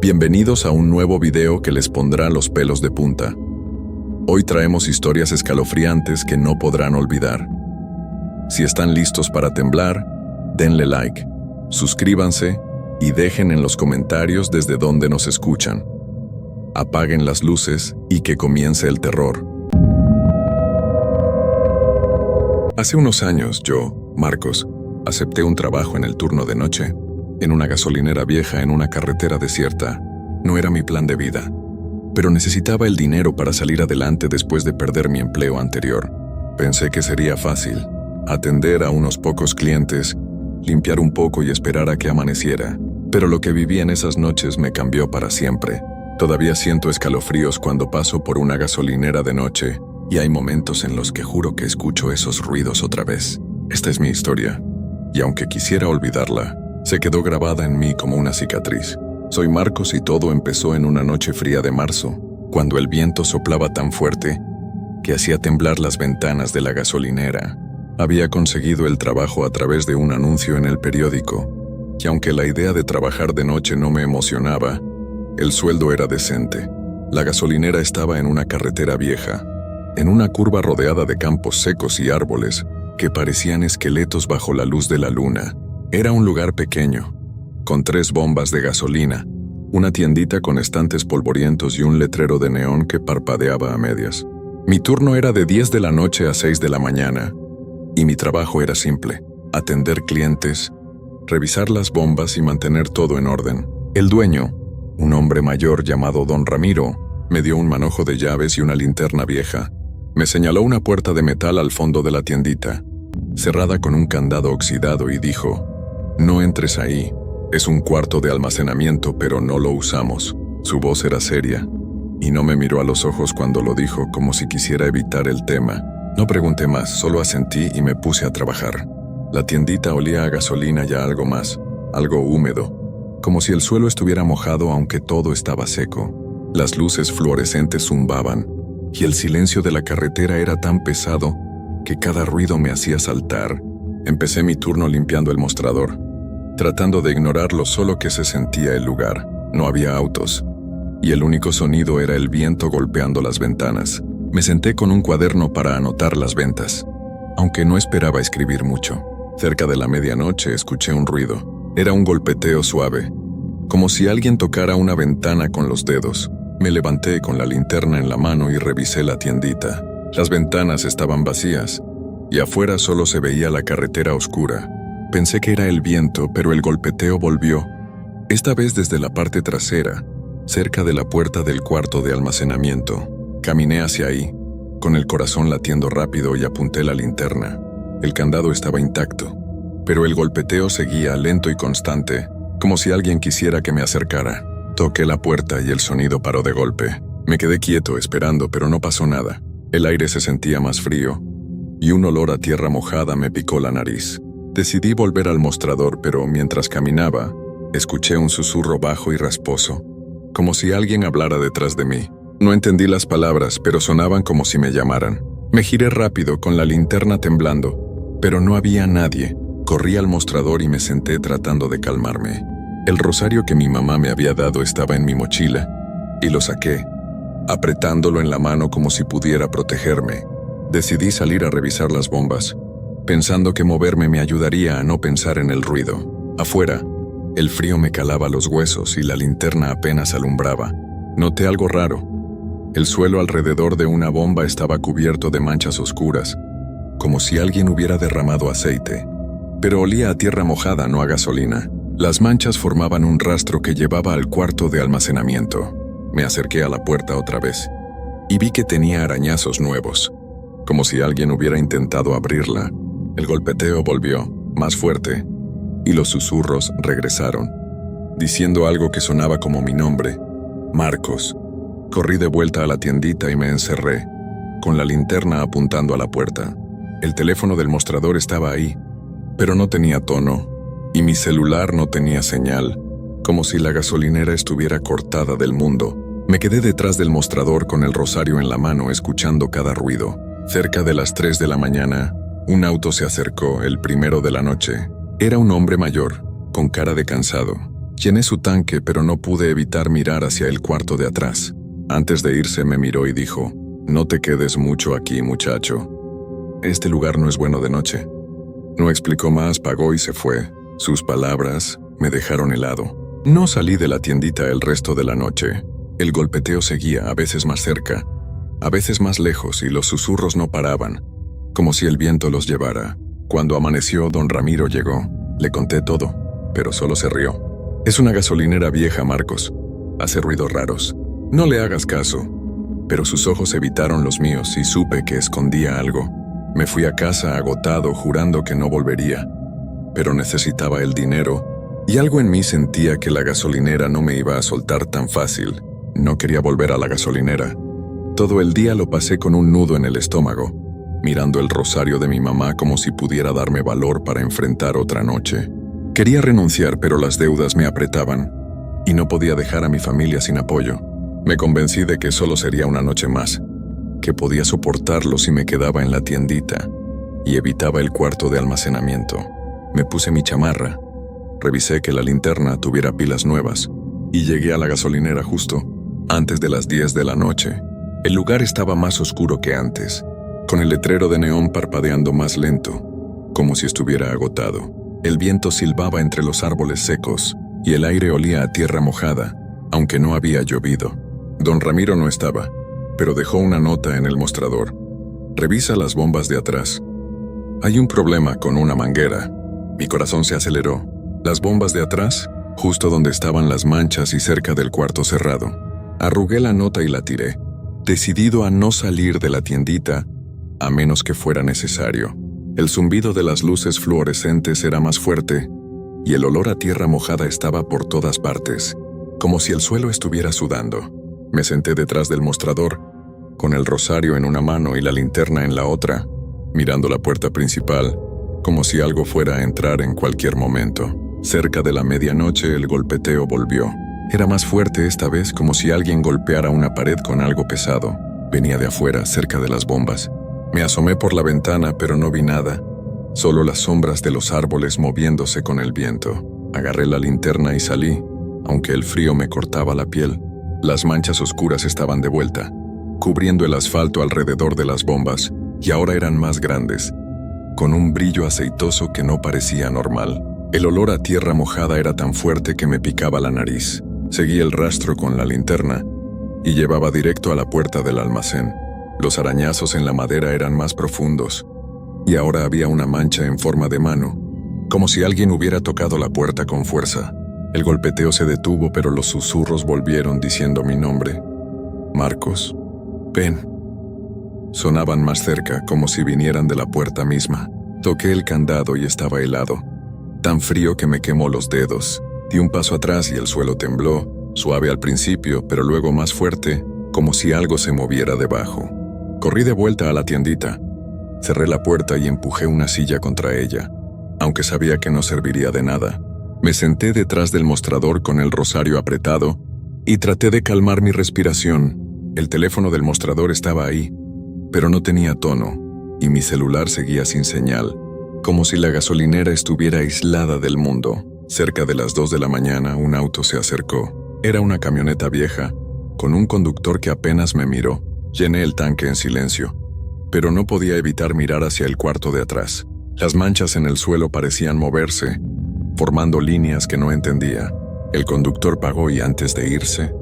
Bienvenidos a un nuevo video que les pondrá los pelos de punta. Hoy traemos historias escalofriantes que no podrán olvidar. Si están listos para temblar, denle like, suscríbanse y dejen en los comentarios desde dónde nos escuchan. Apaguen las luces y que comience el terror. Hace unos años yo, Marcos, acepté un trabajo en el turno de noche, en una gasolinera vieja en una carretera desierta. No era mi plan de vida, pero necesitaba el dinero para salir adelante después de perder mi empleo anterior. Pensé que sería fácil, atender a unos pocos clientes, limpiar un poco y esperar a que amaneciera. Pero lo que viví en esas noches me cambió para siempre. Todavía siento escalofríos cuando paso por una gasolinera de noche, y hay momentos en los que juro que escucho esos ruidos otra vez. Esta es mi historia, y aunque quisiera olvidarla, se quedó grabada en mí como una cicatriz. Soy Marcos y todo empezó en una noche fría de marzo, cuando el viento soplaba tan fuerte que hacía temblar las ventanas de la gasolinera. Había conseguido el trabajo a través de un anuncio en el periódico, y aunque la idea de trabajar de noche no me emocionaba, el sueldo era decente. La gasolinera estaba en una carretera vieja, en una curva rodeada de campos secos y árboles que parecían esqueletos bajo la luz de la luna. Era un lugar pequeño, con 3 bombas de gasolina, una tiendita con estantes polvorientos y un letrero de neón que parpadeaba a medias. Mi turno era de 10 de la noche a 6 de la mañana, y mi trabajo era simple: atender clientes, revisar las bombas y mantener todo en orden. El dueño, un hombre mayor llamado Don Ramiro, me dio un manojo de llaves y una linterna vieja. Me señaló una puerta de metal al fondo de la tiendita, cerrada con un candado oxidado, y dijo: «No entres ahí. Es un cuarto de almacenamiento, pero no lo usamos». Su voz era seria, y no me miró a los ojos cuando lo dijo, como si quisiera evitar el tema. No pregunté más, solo asentí y me puse a trabajar. La tiendita olía a gasolina y a algo más, algo húmedo, como si el suelo estuviera mojado aunque todo estaba seco. Las luces fluorescentes zumbaban, y el silencio de la carretera era tan pesado que cada ruido me hacía saltar. Empecé mi turno limpiando el mostrador, tratando de ignorar lo solo que se sentía el lugar. No había autos, y el único sonido era el viento golpeando las ventanas. Me senté con un cuaderno para anotar las ventas, aunque no esperaba escribir mucho. Cerca de la medianoche escuché un ruido. Era un golpeteo suave, como si alguien tocara una ventana con los dedos. Me levanté con la linterna en la mano y revisé la tiendita. Las ventanas estaban vacías, y afuera solo se veía la carretera oscura. Pensé que era el viento, pero el golpeteo volvió, esta vez desde la parte trasera, cerca de la puerta del cuarto de almacenamiento. Caminé hacia ahí, con el corazón latiendo rápido, y apunté la linterna. El candado estaba intacto, pero el golpeteo seguía lento y constante, como si alguien quisiera que me acercara. Toqué la puerta y el sonido paró de golpe. Me quedé quieto esperando, pero no pasó nada. El aire se sentía más frío, y un olor a tierra mojada me picó la nariz. Decidí volver al mostrador, pero mientras caminaba, escuché un susurro bajo y rasposo, como si alguien hablara detrás de mí. No entendí las palabras, pero sonaban como si me llamaran. Me giré rápido, con la linterna temblando, pero no había nadie. Corrí al mostrador y me senté tratando de calmarme. El rosario que mi mamá me había dado estaba en mi mochila, y lo saqué, apretándolo en la mano como si pudiera protegerme. Decidí salir a revisar las bombas, pensando que moverme me ayudaría a no pensar en el ruido. Afuera, el frío me calaba los huesos y la linterna apenas alumbraba. Noté algo raro. El suelo alrededor de una bomba estaba cubierto de manchas oscuras, como si alguien hubiera derramado aceite. Pero olía a tierra mojada, no a gasolina. Las manchas formaban un rastro que llevaba al cuarto de almacenamiento. Me acerqué a la puerta otra vez, y vi que tenía arañazos nuevos, como si alguien hubiera intentado abrirla. El golpeteo volvió, más fuerte, y los susurros regresaron, diciendo algo que sonaba como mi nombre: Marcos. Corrí de vuelta a la tiendita y me encerré, con la linterna apuntando a la puerta. El teléfono del mostrador estaba ahí, pero no tenía tono, y mi celular no tenía señal, como si la gasolinera estuviera cortada del mundo. Me quedé detrás del mostrador con el rosario en la mano, escuchando cada ruido. Cerca de las 3 de la mañana, un auto se acercó, el primero de la noche. Era un hombre mayor, con cara de cansado. Llené su tanque, pero no pude evitar mirar hacia el cuarto de atrás. Antes de irse me miró y dijo: «No te quedes mucho aquí, muchacho. Este lugar no es bueno de noche». No explicó más, pagó y se fue. Sus palabras me dejaron helado. No salí de la tiendita el resto de la noche. El golpeteo seguía, a veces más cerca, a veces más lejos, y los susurros no paraban, como si el viento los llevara. Cuando amaneció, don Ramiro llegó. Le conté todo, pero solo se rió. «Es una gasolinera vieja, Marcos. Hace ruidos raros. No le hagas caso». Pero sus ojos evitaron los míos y supe que escondía algo. Me fui a casa agotado, jurando que no volvería. Pero necesitaba el dinero, y algo en mí sentía que la gasolinera no me iba a soltar tan fácil. No quería volver a la gasolinera. Todo el día lo pasé con un nudo en el estómago, mirando el rosario de mi mamá como si pudiera darme valor para enfrentar otra noche. Quería renunciar, pero las deudas me apretaban, y no podía dejar a mi familia sin apoyo. Me convencí de que solo sería una noche más, que podía soportarlo si me quedaba en la tiendita, y evitaba el cuarto de almacenamiento. Me puse mi chamarra, revisé que la linterna tuviera pilas nuevas, y llegué a la gasolinera justo antes de las 10 de la noche. El lugar estaba más oscuro que antes, con el letrero de neón parpadeando más lento, como si estuviera agotado. El viento silbaba entre los árboles secos, y el aire olía a tierra mojada, aunque no había llovido. Don Ramiro no estaba, pero dejó una nota en el mostrador. «Revisa las bombas de atrás. Hay un problema con una manguera». Mi corazón se aceleró. Las bombas de atrás, justo donde estaban las manchas y cerca del cuarto cerrado. Arrugué la nota y la tiré, decidido a no salir de la tiendita, a menos que fuera necesario. El zumbido de las luces fluorescentes era más fuerte, y el olor a tierra mojada estaba por todas partes, como si el suelo estuviera sudando. Me senté detrás del mostrador, con el rosario en una mano y la linterna en la otra, mirando la puerta principal, como si algo fuera a entrar en cualquier momento. Cerca de la medianoche el golpeteo volvió. Era más fuerte esta vez, como si alguien golpeara una pared con algo pesado. Venía de afuera, cerca de las bombas. Me asomé por la ventana, pero no vi nada, solo las sombras de los árboles moviéndose con el viento. Agarré la linterna y salí, aunque el frío me cortaba la piel. Las manchas oscuras estaban de vuelta, cubriendo el asfalto alrededor de las bombas, y ahora eran más grandes, con un brillo aceitoso que no parecía normal. El olor a tierra mojada era tan fuerte que me picaba la nariz. Seguí el rastro con la linterna y llevaba directo a la puerta del almacén. Los arañazos en la madera eran más profundos, y ahora había una mancha en forma de mano, como si alguien hubiera tocado la puerta con fuerza. El golpeteo se detuvo, pero los susurros volvieron diciendo mi nombre. «Marcos, ven». Sonaban más cerca, como si vinieran de la puerta misma. Toqué el candado y estaba helado, tan frío que me quemó los dedos. Di un paso atrás y el suelo tembló, suave al principio, pero luego más fuerte, como si algo se moviera debajo. Corrí de vuelta a la tiendita. Cerré la puerta y empujé una silla contra ella, aunque sabía que no serviría de nada. Me senté detrás del mostrador con el rosario apretado y traté de calmar mi respiración. El teléfono del mostrador estaba ahí, pero no tenía tono, y mi celular seguía sin señal, como si la gasolinera estuviera aislada del mundo. Cerca de las 2 de la mañana, un auto se acercó. Era una camioneta vieja, con un conductor que apenas me miró. Llené el tanque en silencio, pero no podía evitar mirar hacia el cuarto de atrás. Las manchas en el suelo parecían moverse, formando líneas que no entendía. El conductor pagó y antes de irse,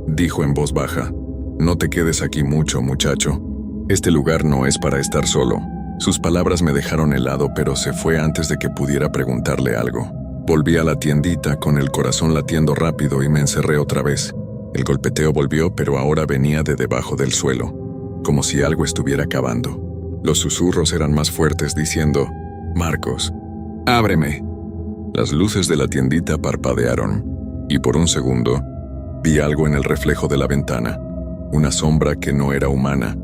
dijo en voz baja: «No te quedes aquí mucho, muchacho. Este lugar no es para estar solo». Sus palabras me dejaron helado, pero se fue antes de que pudiera preguntarle algo. Volví a la tiendita con el corazón latiendo rápido y me encerré otra vez. El golpeteo volvió, pero ahora venía de debajo del suelo, como si algo estuviera cavando. Los susurros eran más fuertes diciendo: «Marcos, ábreme». Las luces de la tiendita parpadearon, y por un segundo vi algo en el reflejo de la ventana, una sombra que no era humana,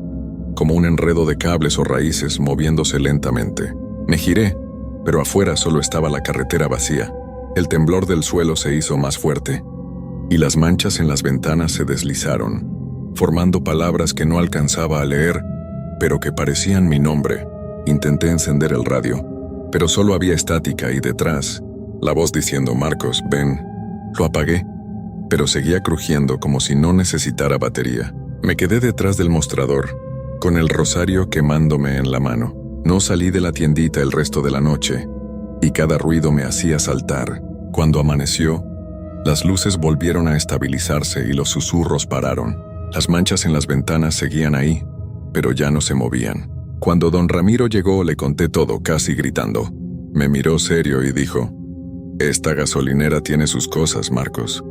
como un enredo de cables o raíces moviéndose lentamente. Me giré, pero afuera solo estaba la carretera vacía. El temblor del suelo se hizo más fuerte, y las manchas en las ventanas se deslizaron, formando palabras que no alcanzaba a leer, pero que parecían mi nombre. Intenté encender el radio, pero solo había estática y detrás, la voz diciendo: «Marcos, ven». Lo apagué, pero seguía crujiendo como si no necesitara batería. Me quedé detrás del mostrador, con el rosario quemándome en la mano. No salí de la tiendita el resto de la noche, y cada ruido me hacía saltar. Cuando amaneció, las luces volvieron a estabilizarse y los susurros pararon. Las manchas en las ventanas seguían ahí, pero ya no se movían. Cuando don Ramiro llegó, le conté todo, casi gritando. Me miró serio y dijo: «Esta gasolinera tiene sus cosas, Marcos.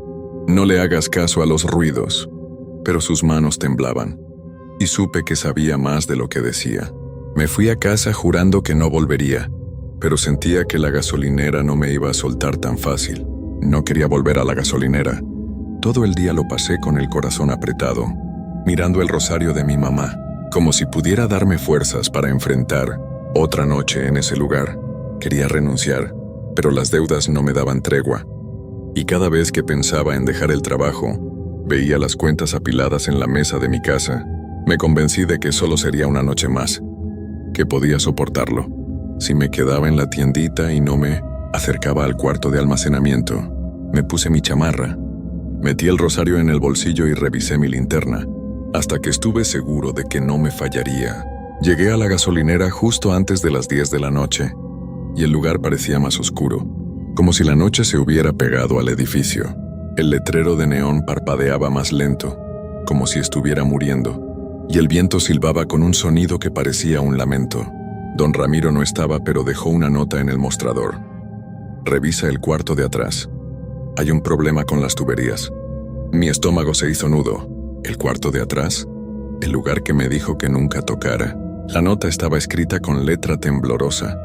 No le hagas caso a los ruidos». Pero sus manos temblaban, y supe que sabía más de lo que decía. Me fui a casa jurando que no volvería, pero sentía que la gasolinera no me iba a soltar tan fácil. No quería volver a la gasolinera. Todo el día lo pasé con el corazón apretado, mirando el rosario de mi mamá, como si pudiera darme fuerzas para enfrentar otra noche en ese lugar. Quería renunciar, pero las deudas no me daban tregua. Y cada vez que pensaba en dejar el trabajo, veía las cuentas apiladas en la mesa de mi casa. Me convencí de que solo sería una noche más, que podía soportarlo. Si me quedaba en la tiendita y no me acercaba al cuarto de almacenamiento, me puse mi chamarra, metí el rosario en el bolsillo y revisé mi linterna, hasta que estuve seguro de que no me fallaría. Llegué a la gasolinera justo antes de las 10 de la noche, y el lugar parecía más oscuro, como si la noche se hubiera pegado al edificio. El letrero de neón parpadeaba más lento, como si estuviera muriendo, y el viento silbaba con un sonido que parecía un lamento. Don Ramiro no estaba, pero dejó una nota en el mostrador. Revisa el cuarto de atrás. Hay un problema con las tuberías. Mi estómago se hizo nudo. ¿El cuarto de atrás? El lugar que me dijo que nunca tocara. La nota estaba escrita con letra temblorosa,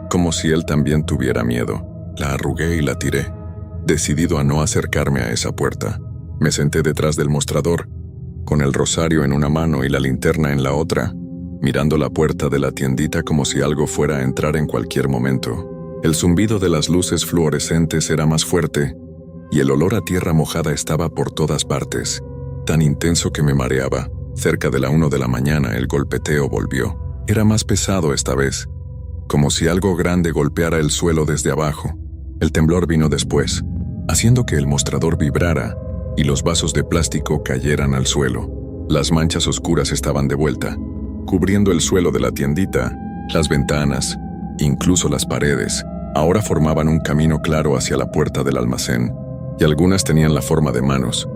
como si él también tuviera miedo. La arrugué y la tiré, decidido a no acercarme a esa puerta. Me senté detrás del mostrador, con el rosario en una mano y la linterna en la otra, mirando la puerta de la tiendita como si algo fuera a entrar en cualquier momento. El zumbido de las luces fluorescentes era más fuerte, y el olor a tierra mojada estaba por todas partes, tan intenso que me mareaba. Cerca de la 1 de la mañana el golpeteo volvió. Era más pesado esta vez, como si algo grande golpeara el suelo desde abajo. El temblor vino después, haciendo que el mostrador vibrara y los vasos de plástico cayeran al suelo. Las manchas oscuras estaban de vuelta, cubriendo el suelo de la tiendita. Las ventanas, incluso las paredes, ahora formaban un camino claro hacia la puerta del almacén, y algunas tenían la forma de manos,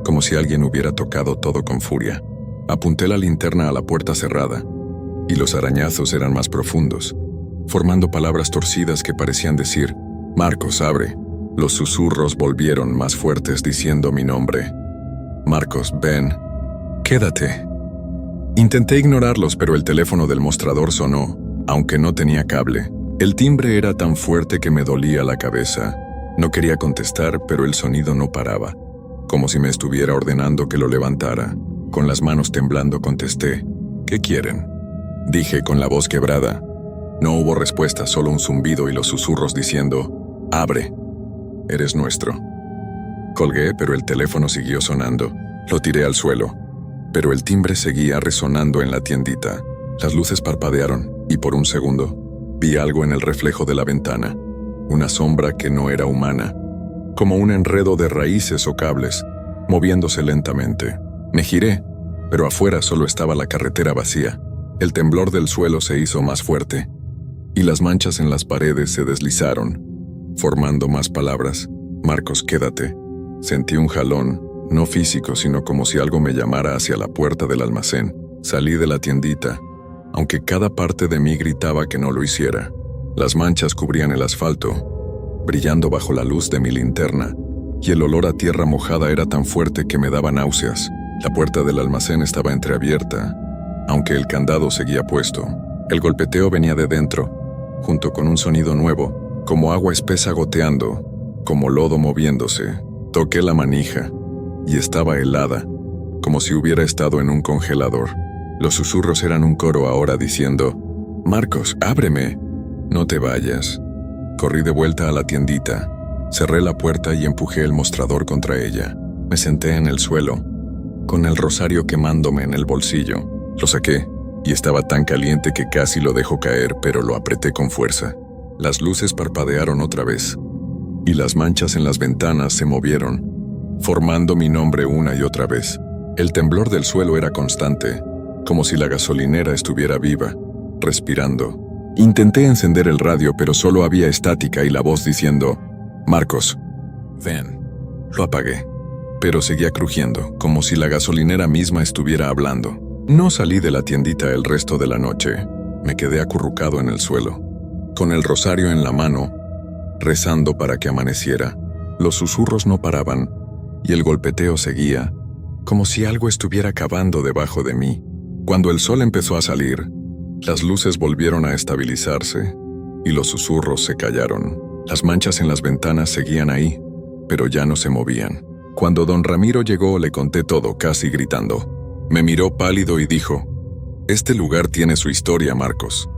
como si alguien hubiera tocado todo con furia. Apunté la linterna a la puerta cerrada, y los arañazos eran más profundos, formando palabras torcidas que parecían decir: «Marcos, abre». Los susurros volvieron más fuertes diciendo mi nombre. «Marcos, ven. Quédate». Intenté ignorarlos, pero el teléfono del mostrador sonó, aunque no tenía cable. El timbre era tan fuerte que me dolía la cabeza. No quería contestar, pero el sonido no paraba, como si me estuviera ordenando que lo levantara. Con las manos temblando contesté: «¿Qué quieren?», dije con la voz quebrada. No hubo respuesta, solo un zumbido y los susurros diciendo: «Abre. Eres nuestro». Colgué, pero el teléfono siguió sonando. Lo tiré al suelo, pero el timbre seguía resonando en la tiendita. Las luces parpadearon, y por un segundo vi algo en el reflejo de la ventana. Una sombra que no era humana, como un enredo de raíces o cables, moviéndose lentamente. Me giré, pero afuera solo estaba la carretera vacía. El temblor del suelo se hizo más fuerte, y las manchas en las paredes se deslizaron, formando más palabras. «Marcos, quédate». Sentí un jalón, no físico, sino como si algo me llamara hacia la puerta del almacén. Salí de la tiendita, aunque cada parte de mí gritaba que no lo hiciera. Las manchas cubrían el asfalto, brillando bajo la luz de mi linterna, y el olor a tierra mojada era tan fuerte que me daba náuseas. La puerta del almacén estaba entreabierta, aunque el candado seguía puesto. El golpeteo venía de dentro, junto con un sonido nuevo, como agua espesa goteando, como lodo moviéndose. Toqué la manija, y estaba helada, como si hubiera estado en un congelador. Los susurros eran un coro ahora diciendo: «Marcos, ábreme. No te vayas». Corrí de vuelta a la tiendita, cerré la puerta y empujé el mostrador contra ella. Me senté en el suelo, con el rosario quemándome en el bolsillo. Lo saqué, y estaba tan caliente que casi lo dejó caer, pero lo apreté con fuerza. Las luces parpadearon otra vez, y las manchas en las ventanas se movieron, formando mi nombre una y otra vez. El temblor del suelo era constante, como si la gasolinera estuviera viva, respirando. Intenté encender el radio, pero solo había estática y la voz diciendo: «Marcos, ven». Lo apagué, pero seguía crujiendo, como si la gasolinera misma estuviera hablando. No salí de la tiendita el resto de la noche. Me quedé acurrucado en el suelo, con el rosario en la mano, rezando para que amaneciera. Los susurros no paraban, y el golpeteo seguía, como si algo estuviera cavando debajo de mí. Cuando el sol empezó a salir, las luces volvieron a estabilizarse, y los susurros se callaron. Las manchas en las ventanas seguían ahí, pero ya no se movían. Cuando don Ramiro llegó, le conté todo, casi gritando. Me miró pálido y dijo: «Este lugar tiene su historia, Marcos.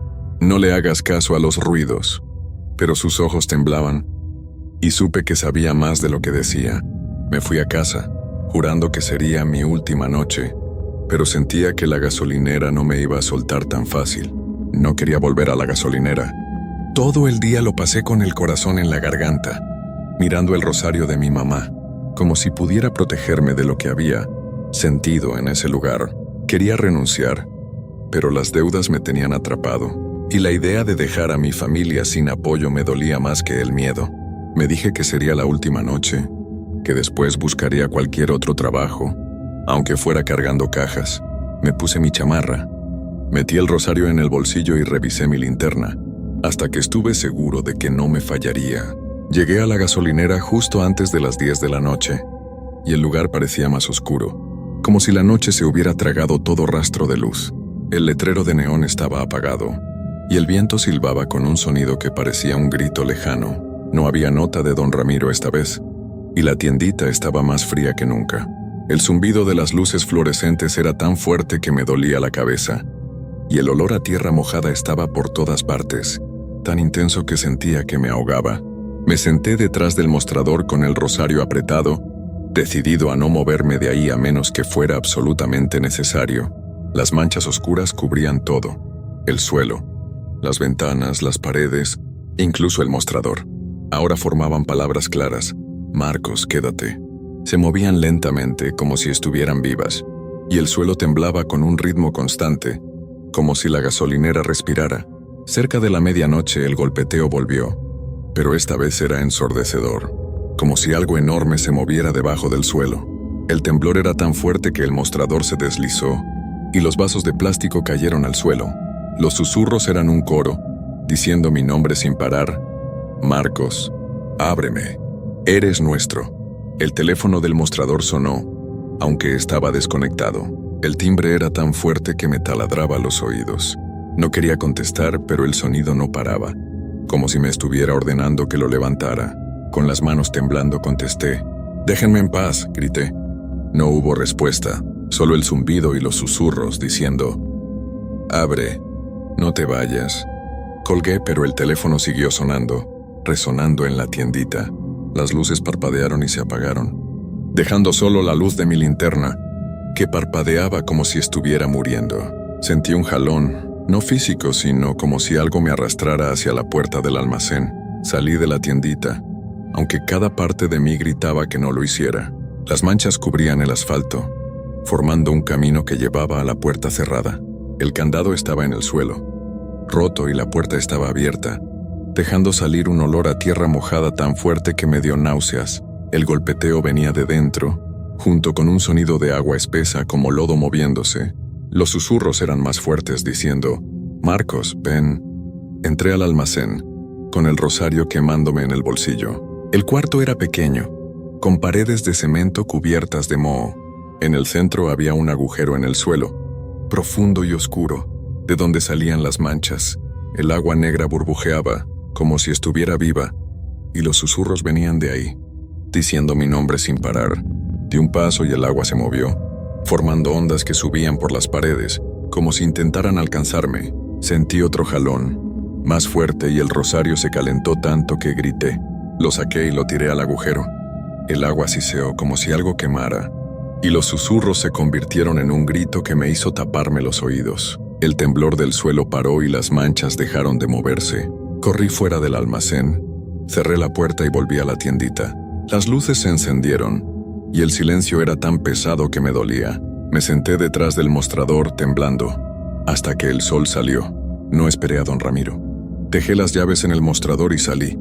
No le hagas caso a los ruidos». Pero sus ojos temblaban, y supe que sabía más de lo que decía. Me fui a casa, jurando que sería mi última noche, pero sentía que la gasolinera no me iba a soltar tan fácil. No quería volver a la gasolinera. Todo el día lo pasé con el corazón en la garganta, mirando el rosario de mi mamá, como si pudiera protegerme de lo que había sentido en ese lugar. Quería renunciar, pero las deudas me tenían atrapado, y la idea de dejar a mi familia sin apoyo me dolía más que el miedo. Me dije que sería la última noche, que después buscaría cualquier otro trabajo, aunque fuera cargando cajas. Me puse mi chamarra, metí el rosario en el bolsillo y revisé mi linterna, hasta que estuve seguro de que no me fallaría. Llegué a la gasolinera justo antes de las 10 de la noche, y el lugar parecía más oscuro, como si la noche se hubiera tragado todo rastro de luz. El letrero de neón estaba apagado, y el viento silbaba con un sonido que parecía un grito lejano. No había nota de don Ramiro esta vez, y la tiendita estaba más fría que nunca. El zumbido de las luces fluorescentes era tan fuerte que me dolía la cabeza, y el olor a tierra mojada estaba por todas partes, tan intenso que sentía que me ahogaba. Me senté detrás del mostrador con el rosario apretado, decidido a no moverme de ahí a menos que fuera absolutamente necesario. Las manchas oscuras cubrían todo: el suelo, las ventanas, las paredes, incluso el mostrador. Ahora formaban palabras claras: «Marcos, quédate». Se movían lentamente, como si estuvieran vivas, y el suelo temblaba con un ritmo constante, como si la gasolinera respirara. Cerca de la medianoche el golpeteo volvió, pero esta vez era ensordecedor, como si algo enorme se moviera debajo del suelo. El temblor era tan fuerte que el mostrador se deslizó, y los vasos de plástico cayeron al suelo. Los susurros eran un coro, diciendo mi nombre sin parar: «Marcos, ábreme, eres nuestro». El teléfono del mostrador sonó, aunque estaba desconectado. El timbre era tan fuerte que me taladraba los oídos. No quería contestar, pero el sonido no paraba, como si me estuviera ordenando que lo levantara. Con las manos temblando contesté: «Déjenme en paz», grité. No hubo respuesta, solo el zumbido y los susurros diciendo: «Abre, no te vayas». Colgué, pero el teléfono siguió sonando, resonando en la tiendita. Las luces parpadearon y se apagaron, dejando solo la luz de mi linterna, que parpadeaba como si estuviera muriendo. Sentí un jalón, no físico, sino como si algo me arrastrara hacia la puerta del almacén. Salí de la tiendita, aunque cada parte de mí gritaba que no lo hiciera. Las manchas cubrían el asfalto, formando un camino que llevaba a la puerta cerrada. El candado estaba en el suelo, roto, y la puerta estaba abierta, dejando salir un olor a tierra mojada tan fuerte que me dio náuseas. El golpeteo venía de dentro, junto con un sonido de agua espesa como lodo moviéndose. Los susurros eran más fuertes, diciendo: «Marcos, ven». Entré al almacén, con el rosario quemándome en el bolsillo. El cuarto era pequeño, con paredes de cemento cubiertas de moho. En el centro había un agujero en el suelo, profundo y oscuro, de donde salían las manchas. El agua negra burbujeaba, como si estuviera viva, y los susurros venían de ahí, diciendo mi nombre sin parar. Di un paso y el agua se movió, formando ondas que subían por las paredes, como si intentaran alcanzarme. Sentí otro jalón, más fuerte, y el rosario se calentó tanto que grité. Lo saqué y lo tiré al agujero. El agua siseó como si algo quemara, y los susurros se convirtieron en un grito que me hizo taparme los oídos. El temblor del suelo paró y las manchas dejaron de moverse. Corrí fuera del almacén, Cerré la puerta y volví a la tiendita. Las luces se encendieron y el silencio era tan pesado que me dolía. Me senté detrás del mostrador temblando, hasta que el sol salió. No esperé a don Ramiro. Dejé las llaves en el mostrador y salí,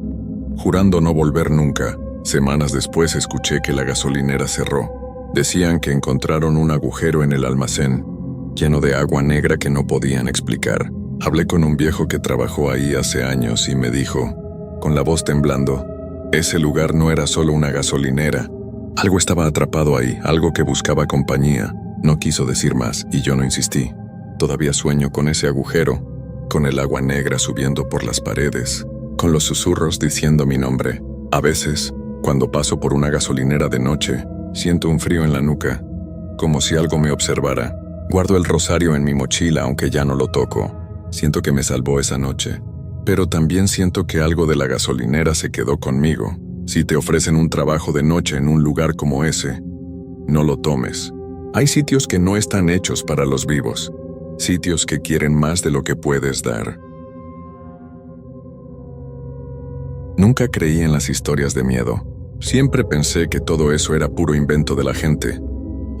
jurando no volver nunca. Semanas después escuché que la gasolinera cerró. Decían que encontraron un agujero en el almacén, lleno de agua negra que no podían explicar. Hablé con un viejo que trabajó ahí hace años y me dijo, con la voz temblando, ese lugar no era solo una gasolinera. Algo estaba atrapado ahí, algo que buscaba compañía. No quiso decir más y yo no insistí. Todavía sueño con ese agujero, con el agua negra subiendo por las paredes, con los susurros diciendo mi nombre. A veces, cuando paso por una gasolinera de noche, siento un frío en la nuca, como si algo me observara. Guardo el rosario en mi mochila aunque ya no lo toco. Siento que me salvó esa noche. Pero también siento que algo de la gasolinera se quedó conmigo. Si te ofrecen un trabajo de noche en un lugar como ese, no lo tomes. Hay sitios que no están hechos para los vivos. Sitios que quieren más de lo que puedes dar. Nunca creí en las historias de miedo. Siempre pensé que todo eso era puro invento de la gente.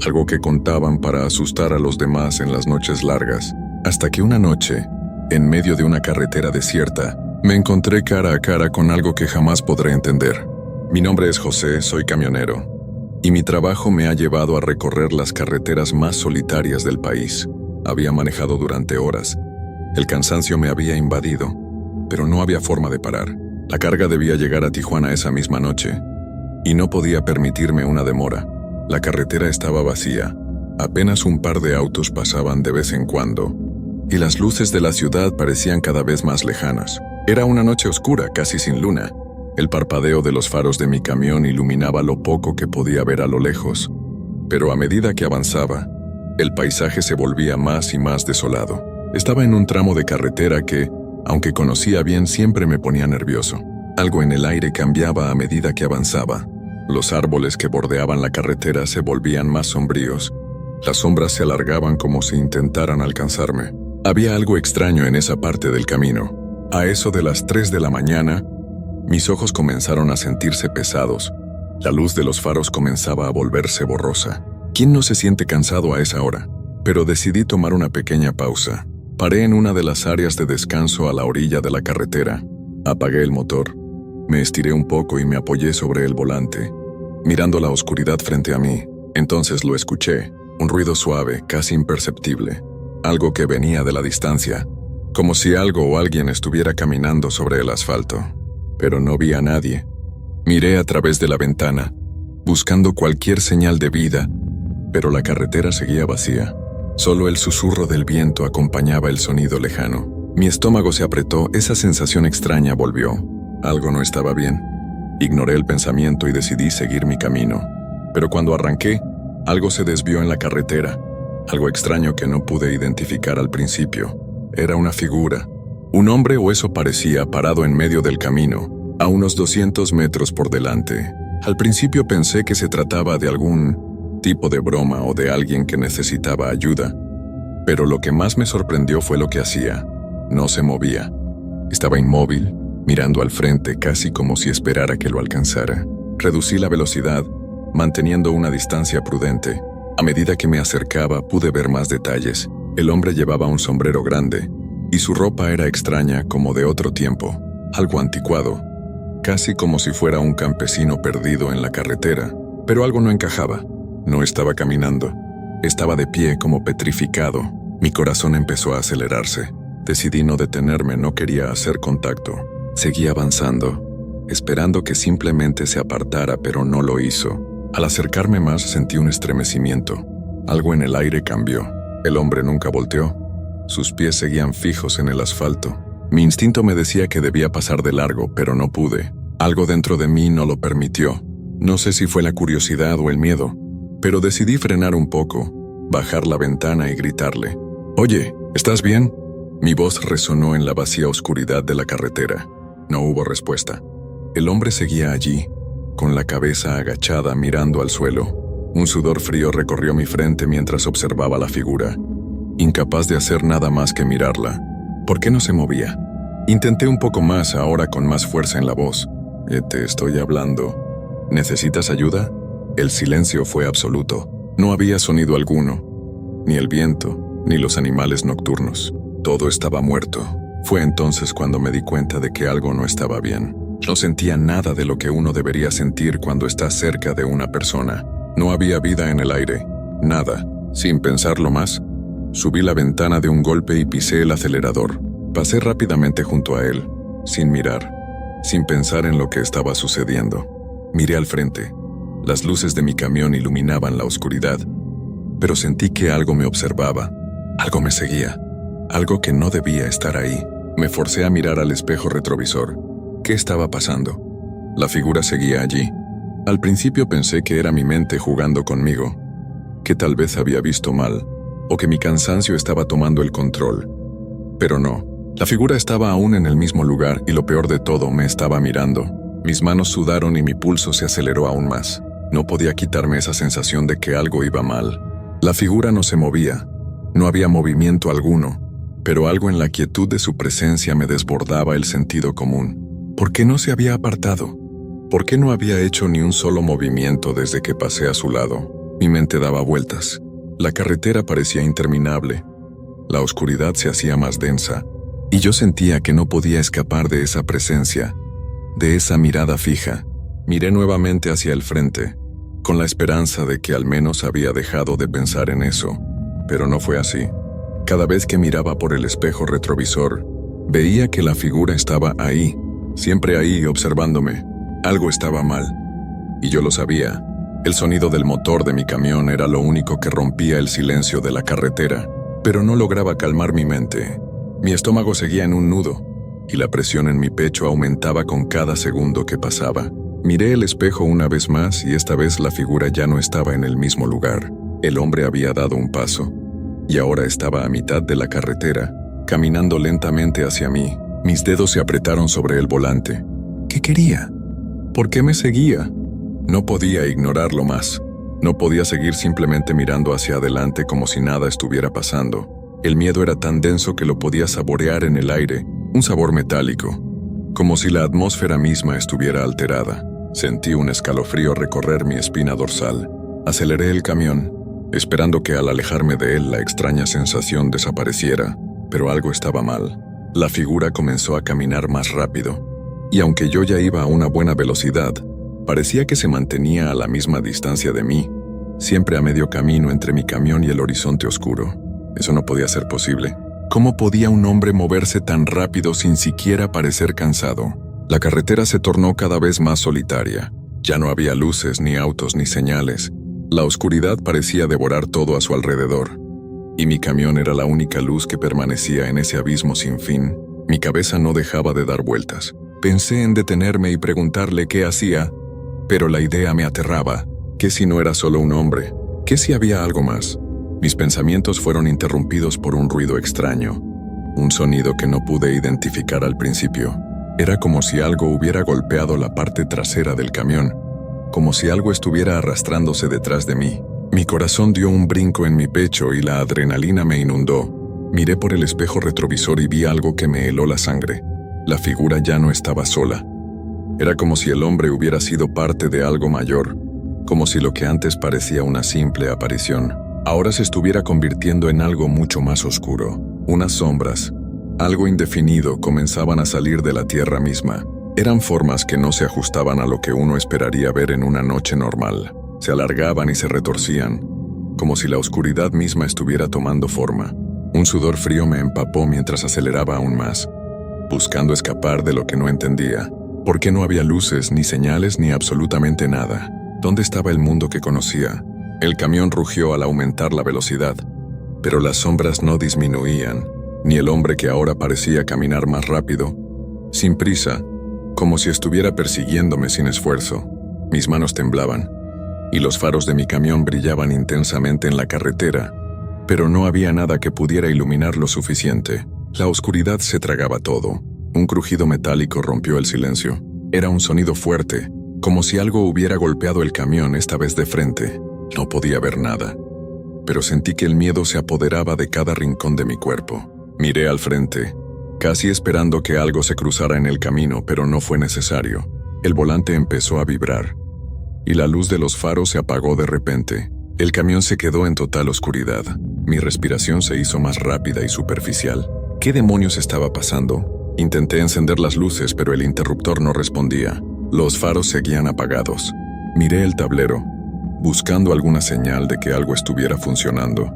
Algo que contaban para asustar a los demás en las noches largas. Hasta que una noche, en medio de una carretera desierta, me encontré cara a cara con algo que jamás podré entender. Mi nombre es José, soy camionero. Y mi trabajo me ha llevado a recorrer las carreteras más solitarias del país. Había manejado durante horas. El cansancio me había invadido, pero no había forma de parar. La carga debía llegar a Tijuana esa misma noche, y no podía permitirme una demora. La carretera estaba vacía. Apenas un par de autos pasaban de vez en cuando, y las luces de la ciudad parecían cada vez más lejanas. Era una noche oscura, casi sin luna. El parpadeo de los faros de mi camión iluminaba lo poco que podía ver a lo lejos. Pero a medida que avanzaba, el paisaje se volvía más y más desolado. Estaba en un tramo de carretera que, aunque conocía bien, siempre me ponía nervioso. Algo en el aire cambiaba a medida que avanzaba. Los árboles que bordeaban la carretera se volvían más sombríos. Las sombras se alargaban como si intentaran alcanzarme. Había algo extraño en esa parte del camino. A eso de las 3 de la mañana, mis ojos comenzaron a sentirse pesados. La luz de los faros comenzaba a volverse borrosa. ¿Quién no se siente cansado a esa hora? Pero decidí tomar una pequeña pausa. Paré en una de las áreas de descanso a la orilla de la carretera. Apagué el motor. Me estiré un poco y me apoyé sobre el volante, mirando la oscuridad frente a mí. Entonces lo escuché, un ruido suave, casi imperceptible. Algo que venía de la distancia, como si algo o alguien estuviera caminando sobre el asfalto. Pero no vi a nadie. Miré a través de la ventana, buscando cualquier señal de vida, pero la carretera seguía vacía. Solo el susurro del viento acompañaba el sonido lejano. Mi estómago se apretó, esa sensación extraña volvió. Algo no estaba bien. Ignoré el pensamiento y decidí seguir mi camino. Pero cuando arranqué, algo se desvió en la carretera. Algo extraño que no pude identificar al principio. Era una figura. Un hombre, o eso parecía, parado en medio del camino, a unos 200 metros por delante. Al principio pensé que se trataba de algún tipo de broma o de alguien que necesitaba ayuda. Pero lo que más me sorprendió fue lo que hacía. No se movía. Estaba inmóvil, mirando al frente, casi como si esperara que lo alcanzara. Reducí la velocidad, manteniendo una distancia prudente. A medida que me acercaba, pude ver más detalles. El hombre llevaba un sombrero grande, y su ropa era extraña, como de otro tiempo, algo anticuado, casi como si fuera un campesino perdido en la carretera. Pero algo no encajaba. No estaba caminando. Estaba de pie, como petrificado. Mi corazón empezó a acelerarse. Decidí no detenerme, no quería hacer contacto. Seguí avanzando, esperando que simplemente se apartara, pero no lo hizo. Al acercarme más, sentí un estremecimiento. Algo en el aire cambió. El hombre nunca volteó. Sus pies seguían fijos en el asfalto. Mi instinto me decía que debía pasar de largo, pero no pude. Algo dentro de mí no lo permitió. No sé si fue la curiosidad o el miedo, pero decidí frenar un poco, bajar la ventana y gritarle. «Oye, ¿estás bien?» Mi voz resonó en la vacía oscuridad de la carretera. No hubo respuesta. El hombre seguía allí, con la cabeza agachada mirando al suelo. Un sudor frío recorrió mi frente mientras observaba la figura, incapaz de hacer nada más que mirarla. ¿Por qué no se movía? Intenté un poco más, ahora con más fuerza en la voz. Te estoy hablando. ¿Necesitas ayuda? El silencio fue absoluto. No había sonido alguno. Ni el viento, ni los animales nocturnos. Todo estaba muerto. Fue entonces cuando me di cuenta de que algo no estaba bien. No sentía nada de lo que uno debería sentir cuando está cerca de una persona. No había vida en el aire. Nada. Sin pensarlo más, subí la ventana de un golpe y pisé el acelerador. Pasé rápidamente junto a él, sin mirar, sin pensar en lo que estaba sucediendo. Miré al frente. Las luces de mi camión iluminaban la oscuridad, pero sentí que algo me observaba, algo me seguía, algo que no debía estar ahí. Me forcé a mirar al espejo retrovisor. ¿Qué estaba pasando? La figura seguía allí. Al principio pensé que era mi mente jugando conmigo, que tal vez había visto mal, o que mi cansancio estaba tomando el control. Pero no, la figura estaba aún en el mismo lugar y lo peor de todo, me estaba mirando. Mis manos sudaron y mi pulso se aceleró aún más. No podía quitarme esa sensación de que algo iba mal. La figura no se movía, no había movimiento alguno, pero algo en la quietud de su presencia me desbordaba el sentido común. ¿Por qué no se había apartado? ¿Por qué no había hecho ni un solo movimiento desde que pasé a su lado? Mi mente daba vueltas. La carretera parecía interminable. La oscuridad se hacía más densa, y yo sentía que no podía escapar de esa presencia, de esa mirada fija. Miré nuevamente hacia el frente, con la esperanza de que al menos había dejado de pensar en eso, pero no fue así. Cada vez que miraba por el espejo retrovisor, veía que la figura estaba ahí, siempre ahí observándome. Algo estaba mal, y yo lo sabía. El sonido del motor de mi camión era lo único que rompía el silencio de la carretera, pero no lograba calmar mi mente. Mi estómago seguía en un nudo, y la presión en mi pecho aumentaba con cada segundo que pasaba. Miré el espejo una vez más y esta vez la figura ya no estaba en el mismo lugar. El hombre había dado un paso, y ahora estaba a mitad de la carretera, caminando lentamente hacia mí. Mis dedos se apretaron sobre el volante. ¿Qué quería? ¿Por qué me seguía? No podía ignorarlo más. No podía seguir simplemente mirando hacia adelante como si nada estuviera pasando. El miedo era tan denso que lo podía saborear en el aire, un sabor metálico, como si la atmósfera misma estuviera alterada. Sentí un escalofrío recorrer mi espina dorsal. Aceleré el camión, esperando que al alejarme de él la extraña sensación desapareciera, pero algo estaba mal. La figura comenzó a caminar más rápido, y aunque yo ya iba a una buena velocidad, parecía que se mantenía a la misma distancia de mí, siempre a medio camino entre mi camión y el horizonte oscuro. Eso no podía ser posible. ¿Cómo podía un hombre moverse tan rápido sin siquiera parecer cansado? La carretera se tornó cada vez más solitaria. Ya no había luces, ni autos, ni señales. La oscuridad parecía devorar todo a su alrededor. Y mi camión era la única luz que permanecía en ese abismo sin fin. Mi cabeza no dejaba de dar vueltas. Pensé en detenerme y preguntarle qué hacía, pero la idea me aterraba. ¿Qué si no era solo un hombre? ¿Qué si había algo más? Mis pensamientos fueron interrumpidos por un ruido extraño, un sonido que no pude identificar al principio. Era como si algo hubiera golpeado la parte trasera del camión, como si algo estuviera arrastrándose detrás de mí. Mi corazón dio un brinco en mi pecho y la adrenalina me inundó. Miré por el espejo retrovisor y vi algo que me heló la sangre. La figura ya no estaba sola. Era como si el hombre hubiera sido parte de algo mayor, como si lo que antes parecía una simple aparición ahora se estuviera convirtiendo en algo mucho más oscuro. Unas sombras, algo indefinido, comenzaban a salir de la tierra misma. Eran formas que no se ajustaban a lo que uno esperaría ver en una noche normal. Se alargaban y se retorcían, como si la oscuridad misma estuviera tomando forma. Un sudor frío me empapó mientras aceleraba aún más, buscando escapar de lo que no entendía. ¿Por qué no había luces, ni señales, ni absolutamente nada? ¿Dónde estaba el mundo que conocía? El camión rugió al aumentar la velocidad, pero las sombras no disminuían, ni el hombre que ahora parecía caminar más rápido, sin prisa, como si estuviera persiguiéndome sin esfuerzo. Mis manos temblaban, y los faros de mi camión brillaban intensamente en la carretera, pero no había nada que pudiera iluminar lo suficiente. La oscuridad se tragaba todo. Un crujido metálico rompió el silencio. Era un sonido fuerte, como si algo hubiera golpeado el camión, esta vez de frente. No podía ver nada, pero sentí que el miedo se apoderaba de cada rincón de mi cuerpo. Miré al frente, casi esperando que algo se cruzara en el camino, pero no fue necesario. El volante empezó a vibrar, y la luz de los faros se apagó de repente. El camión se quedó en total oscuridad. Mi respiración se hizo más rápida y superficial. ¿Qué demonios estaba pasando? Intenté encender las luces, pero el interruptor no respondía. Los faros seguían apagados. Miré el tablero, buscando alguna señal de que algo estuviera funcionando.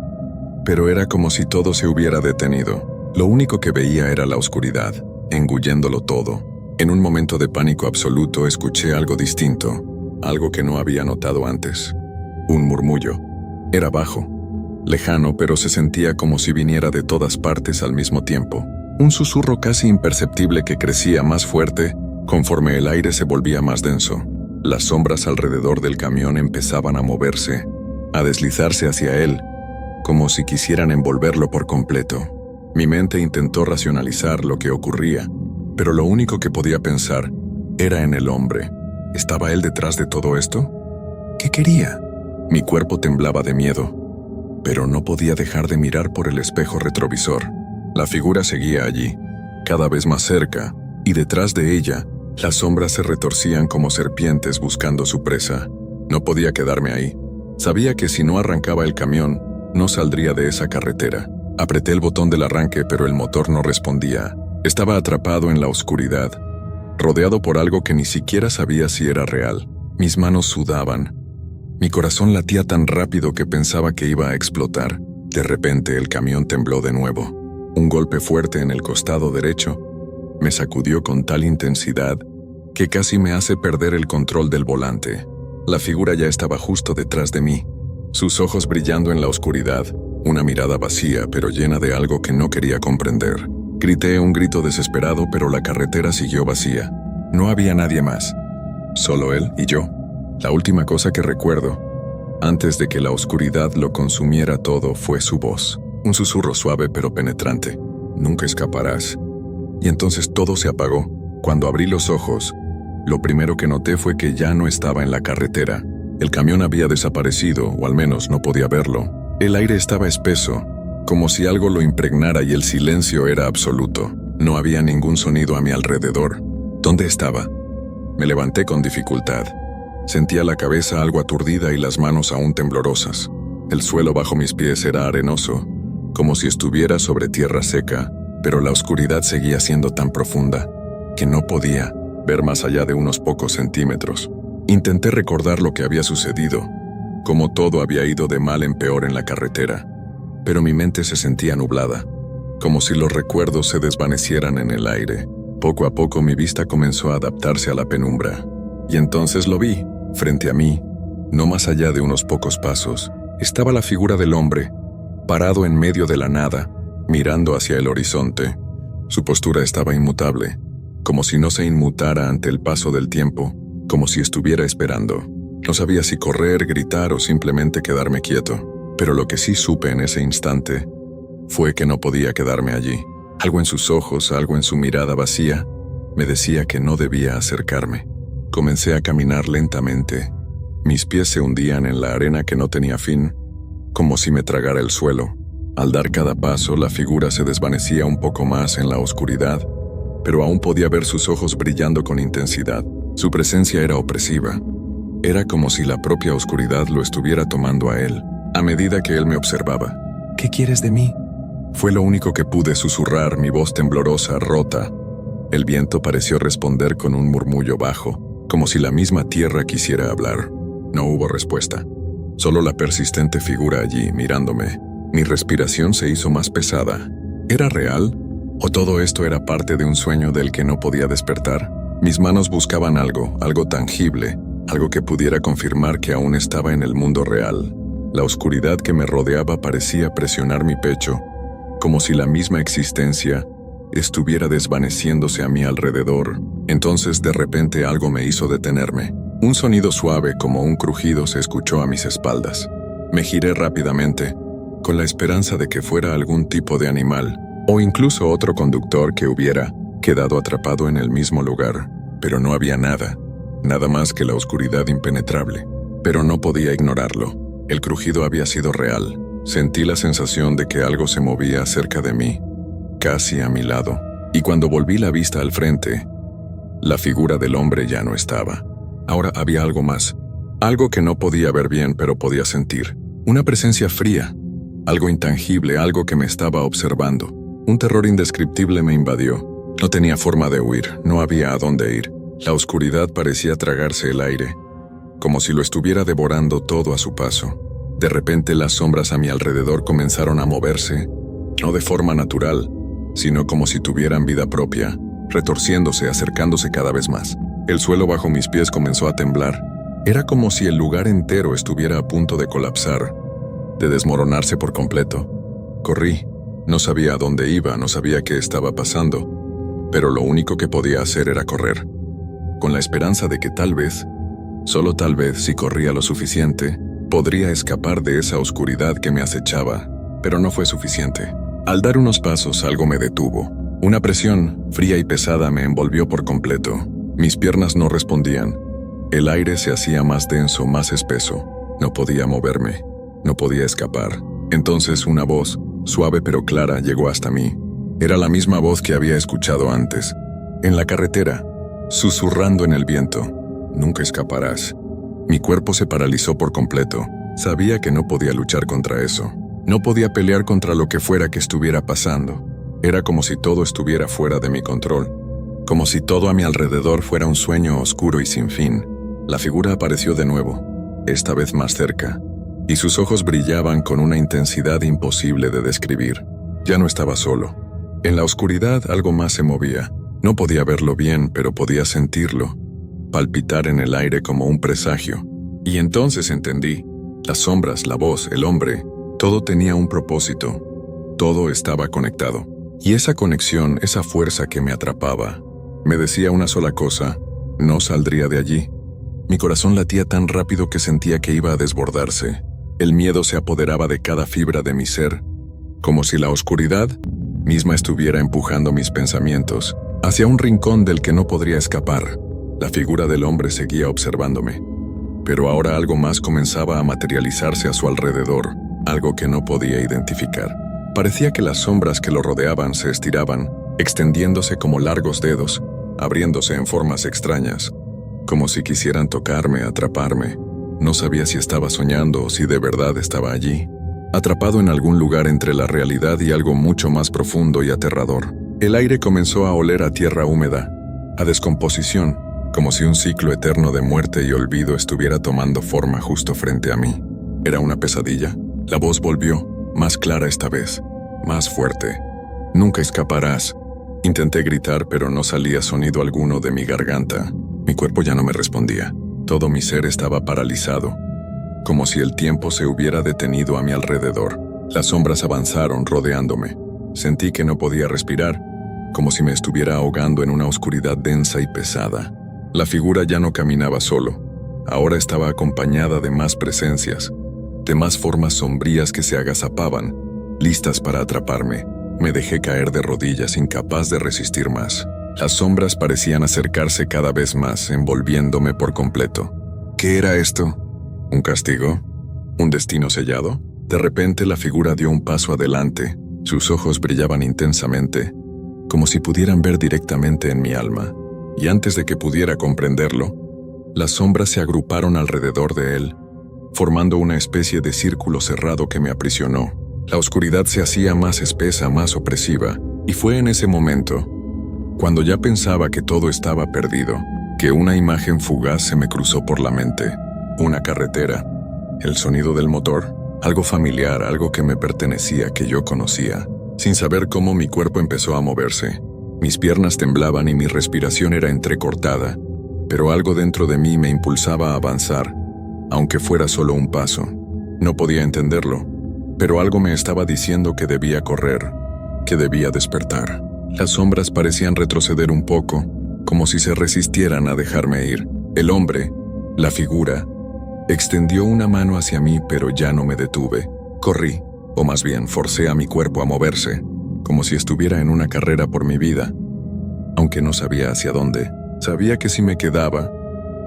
Pero era como si todo se hubiera detenido. Lo único que veía era la oscuridad, engulléndolo todo. En un momento de pánico absoluto escuché algo distinto, algo que no había notado antes. Un murmullo. Era bajo, lejano, pero se sentía como si viniera de todas partes al mismo tiempo. Un susurro casi imperceptible que crecía más fuerte conforme el aire se volvía más denso. Las sombras alrededor del camión empezaban a moverse, a deslizarse hacia él, como si quisieran envolverlo por completo. Mi mente intentó racionalizar lo que ocurría, pero lo único que podía pensar era en el hombre. ¿Estaba él detrás de todo esto? ¿Qué quería? Mi cuerpo temblaba de miedo, pero no podía dejar de mirar por el espejo retrovisor. La figura seguía allí, cada vez más cerca, y detrás de ella, las sombras se retorcían como serpientes buscando su presa. No podía quedarme ahí. Sabía que si no arrancaba el camión, no saldría de esa carretera. Apreté el botón del arranque, pero el motor no respondía. Estaba atrapado en la oscuridad, rodeado por algo que ni siquiera sabía si era real. Mis manos sudaban. Mi corazón latía tan rápido que pensaba que iba a explotar. De repente el camión tembló de nuevo. Un golpe fuerte en el costado derecho me sacudió con tal intensidad que casi me hace perder el control del volante. La figura ya estaba justo detrás de mí, sus ojos brillando en la oscuridad, una mirada vacía pero llena de algo que no quería comprender. Grité un grito desesperado, pero la carretera siguió vacía. No había nadie más, solo él y yo. La última cosa que recuerdo, antes de que la oscuridad lo consumiera todo, fue su voz. Un susurro suave pero penetrante. Nunca escaparás. Y entonces todo se apagó. Cuando abrí los ojos, lo primero que noté fue que ya no estaba en la carretera. El camión había desaparecido, o al menos no podía verlo. El aire estaba espeso, como si algo lo impregnara, y el silencio era absoluto. No había ningún sonido a mi alrededor. ¿Dónde estaba? Me levanté con dificultad. Sentía la cabeza algo aturdida y las manos aún temblorosas. El suelo bajo mis pies era arenoso, como si estuviera sobre tierra seca, pero la oscuridad seguía siendo tan profunda que no podía ver más allá de unos pocos centímetros. Intenté recordar lo que había sucedido, cómo todo había ido de mal en peor en la carretera, pero mi mente se sentía nublada, como si los recuerdos se desvanecieran en el aire. Poco a poco mi vista comenzó a adaptarse a la penumbra, y entonces lo vi, frente a mí, no más allá de unos pocos pasos. Estaba la figura del hombre, parado en medio de la nada, mirando hacia el horizonte. Su postura estaba inmutable, como si no se inmutara ante el paso del tiempo, como si estuviera esperando. No sabía si correr, gritar o simplemente quedarme quieto, pero lo que sí supe en ese instante fue que no podía quedarme allí. Algo en sus ojos, algo en su mirada vacía, me decía que no debía acercarme. Comencé a caminar lentamente. Mis pies se hundían en la arena que no tenía fin, como si me tragara el suelo. Al dar cada paso, la figura se desvanecía un poco más en la oscuridad, pero aún podía ver sus ojos brillando con intensidad. Su presencia era opresiva. Era como si la propia oscuridad lo estuviera tomando a él, a medida que él me observaba. ¿Qué quieres de mí? Fue lo único que pude susurrar, mi voz temblorosa, rota. El viento pareció responder con un murmullo bajo, como si la misma tierra quisiera hablar. No hubo respuesta. Solo la persistente figura allí, mirándome. Mi respiración se hizo más pesada. ¿Era real? ¿O todo esto era parte de un sueño del que no podía despertar? Mis manos buscaban algo tangible, algo que pudiera confirmar que aún estaba en el mundo real. La oscuridad que me rodeaba parecía presionar mi pecho, como si la misma existencia estuviera desvaneciéndose a mi alrededor. Entonces de repente algo me hizo detenerme. Un sonido suave como un crujido se escuchó a mis espaldas. Me giré rápidamente, con la esperanza de que fuera algún tipo de animal, o incluso otro conductor que hubiera quedado atrapado en el mismo lugar. Pero no había nada, nada más que la oscuridad impenetrable. Pero no podía ignorarlo. El crujido había sido real. Sentí la sensación de que algo se movía cerca de mí, casi a mi lado. Y cuando volví la vista al frente, La figura del hombre ya no estaba. Ahora había algo más. Algo que no podía ver bien, pero podía sentir. Una presencia fría. Algo intangible, algo que me estaba observando. Un terror indescriptible me invadió. No tenía forma de huir, no había a dónde ir. La oscuridad parecía tragarse el aire, como si lo estuviera devorando todo a su paso. De repente las sombras a mi alrededor comenzaron a moverse, no de forma natural, sino como si tuvieran vida propia, retorciéndose, acercándose cada vez más. El suelo bajo mis pies comenzó a temblar. Era como si el lugar entero estuviera a punto de colapsar, de desmoronarse por completo. Corrí. No sabía a dónde iba, no sabía qué estaba pasando, pero lo único que podía hacer era correr, con la esperanza de que tal vez, solo tal vez, si corría lo suficiente, podría escapar de esa oscuridad que me acechaba, pero no fue suficiente. Al dar unos pasos, algo me detuvo. Una presión, fría y pesada, me envolvió por completo. Mis piernas no respondían. El aire se hacía más denso, más espeso. No podía moverme, no podía escapar. Entonces una voz, suave pero clara, llegó hasta mí. Era la misma voz que había escuchado antes, en la carretera, susurrando en el viento. Nunca escaparás. Mi cuerpo se paralizó por completo. Sabía que no podía luchar contra eso. No podía pelear contra lo que fuera que estuviera pasando. Era como si todo estuviera fuera de mi control. Como si todo a mi alrededor fuera un sueño oscuro y sin fin. La figura apareció de nuevo, esta vez más cerca, y sus ojos brillaban con una intensidad imposible de describir. Ya no estaba solo. En la oscuridad algo más se movía. No podía verlo bien, pero podía sentirlo, palpitar en el aire como un presagio. Y entonces entendí. Las sombras, la voz, el hombre, todo tenía un propósito. Todo estaba conectado. Y esa conexión, esa fuerza que me atrapaba, me decía una sola cosa: no saldría de allí. Mi corazón latía tan rápido que sentía que iba a desbordarse. El miedo se apoderaba de cada fibra de mi ser, como si la oscuridad misma estuviera empujando mis pensamientos hacia un rincón del que no podría escapar. La figura del hombre seguía observándome, pero ahora algo más comenzaba a materializarse a su alrededor, algo que no podía identificar. Parecía que las sombras que lo rodeaban se estiraban, extendiéndose como largos dedos, abriéndose en formas extrañas, como si quisieran tocarme, atraparme. No sabía si estaba soñando o si de verdad estaba allí, atrapado en algún lugar entre la realidad y algo mucho más profundo y aterrador. El aire comenzó a oler a tierra húmeda, a descomposición, como si un ciclo eterno de muerte y olvido estuviera tomando forma justo frente a mí. ¿Era una pesadilla? La voz volvió, más clara esta vez, más fuerte. Nunca escaparás. Intenté gritar, pero no salía sonido alguno de mi garganta. Mi cuerpo ya no me respondía. Todo mi ser estaba paralizado, como si el tiempo se hubiera detenido a mi alrededor. Las sombras avanzaron rodeándome. Sentí que no podía respirar, como si me estuviera ahogando en una oscuridad densa y pesada. La figura ya no caminaba solo. Ahora estaba acompañada de más presencias, de más formas sombrías que se agazapaban, listas para atraparme. Me dejé caer de rodillas, incapaz de resistir más. Las sombras parecían acercarse cada vez más, envolviéndome por completo. ¿Qué era esto? ¿Un castigo? ¿Un destino sellado? De repente la figura dio un paso adelante. Sus ojos brillaban intensamente, como si pudieran ver directamente en mi alma. Y antes de que pudiera comprenderlo, las sombras se agruparon alrededor de él, formando una especie de círculo cerrado que me aprisionó. La oscuridad se hacía más espesa, más opresiva, y fue en ese momento, cuando ya pensaba que todo estaba perdido, que una imagen fugaz se me cruzó por la mente. Una carretera, el sonido del motor, algo familiar, algo que me pertenecía, que yo conocía. Sin saber cómo, mi cuerpo empezó a moverse. Mis piernas temblaban y mi respiración era entrecortada, pero algo dentro de mí me impulsaba a avanzar, aunque fuera solo un paso. No podía entenderlo, pero algo me estaba diciendo que debía correr, que debía despertar. Las sombras parecían retroceder un poco, como si se resistieran a dejarme ir. El hombre, la figura, extendió una mano hacia mí, pero ya no me detuve. Corrí, o más bien forcé a mi cuerpo a moverse, como si estuviera en una carrera por mi vida. Aunque no sabía hacia dónde, sabía que si me quedaba,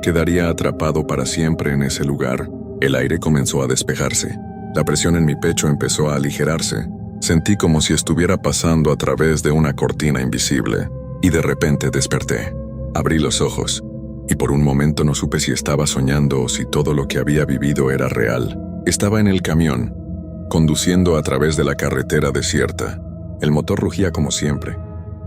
quedaría atrapado para siempre en ese lugar. El aire comenzó a despejarse. La presión en mi pecho empezó a aligerarse. Sentí como si estuviera pasando a través de una cortina invisible, y de repente desperté. Abrí los ojos, y por un momento no supe si estaba soñando o si todo lo que había vivido era real. Estaba en el camión, conduciendo a través de la carretera desierta. El motor rugía como siempre,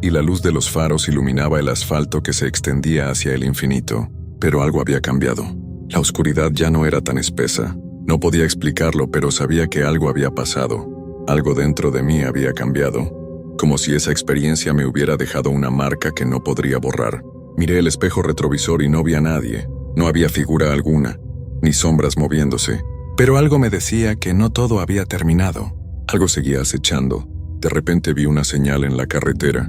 y la luz de los faros iluminaba el asfalto que se extendía hacia el infinito. Pero algo había cambiado. La oscuridad ya no era tan espesa. No podía explicarlo, pero sabía que algo había pasado. Algo dentro de mí había cambiado, como si esa experiencia me hubiera dejado una marca que no podría borrar. Miré el espejo retrovisor y no vi a nadie. No había figura alguna, ni sombras moviéndose. Pero algo me decía que no todo había terminado. Algo seguía acechando. De repente vi una señal en la carretera,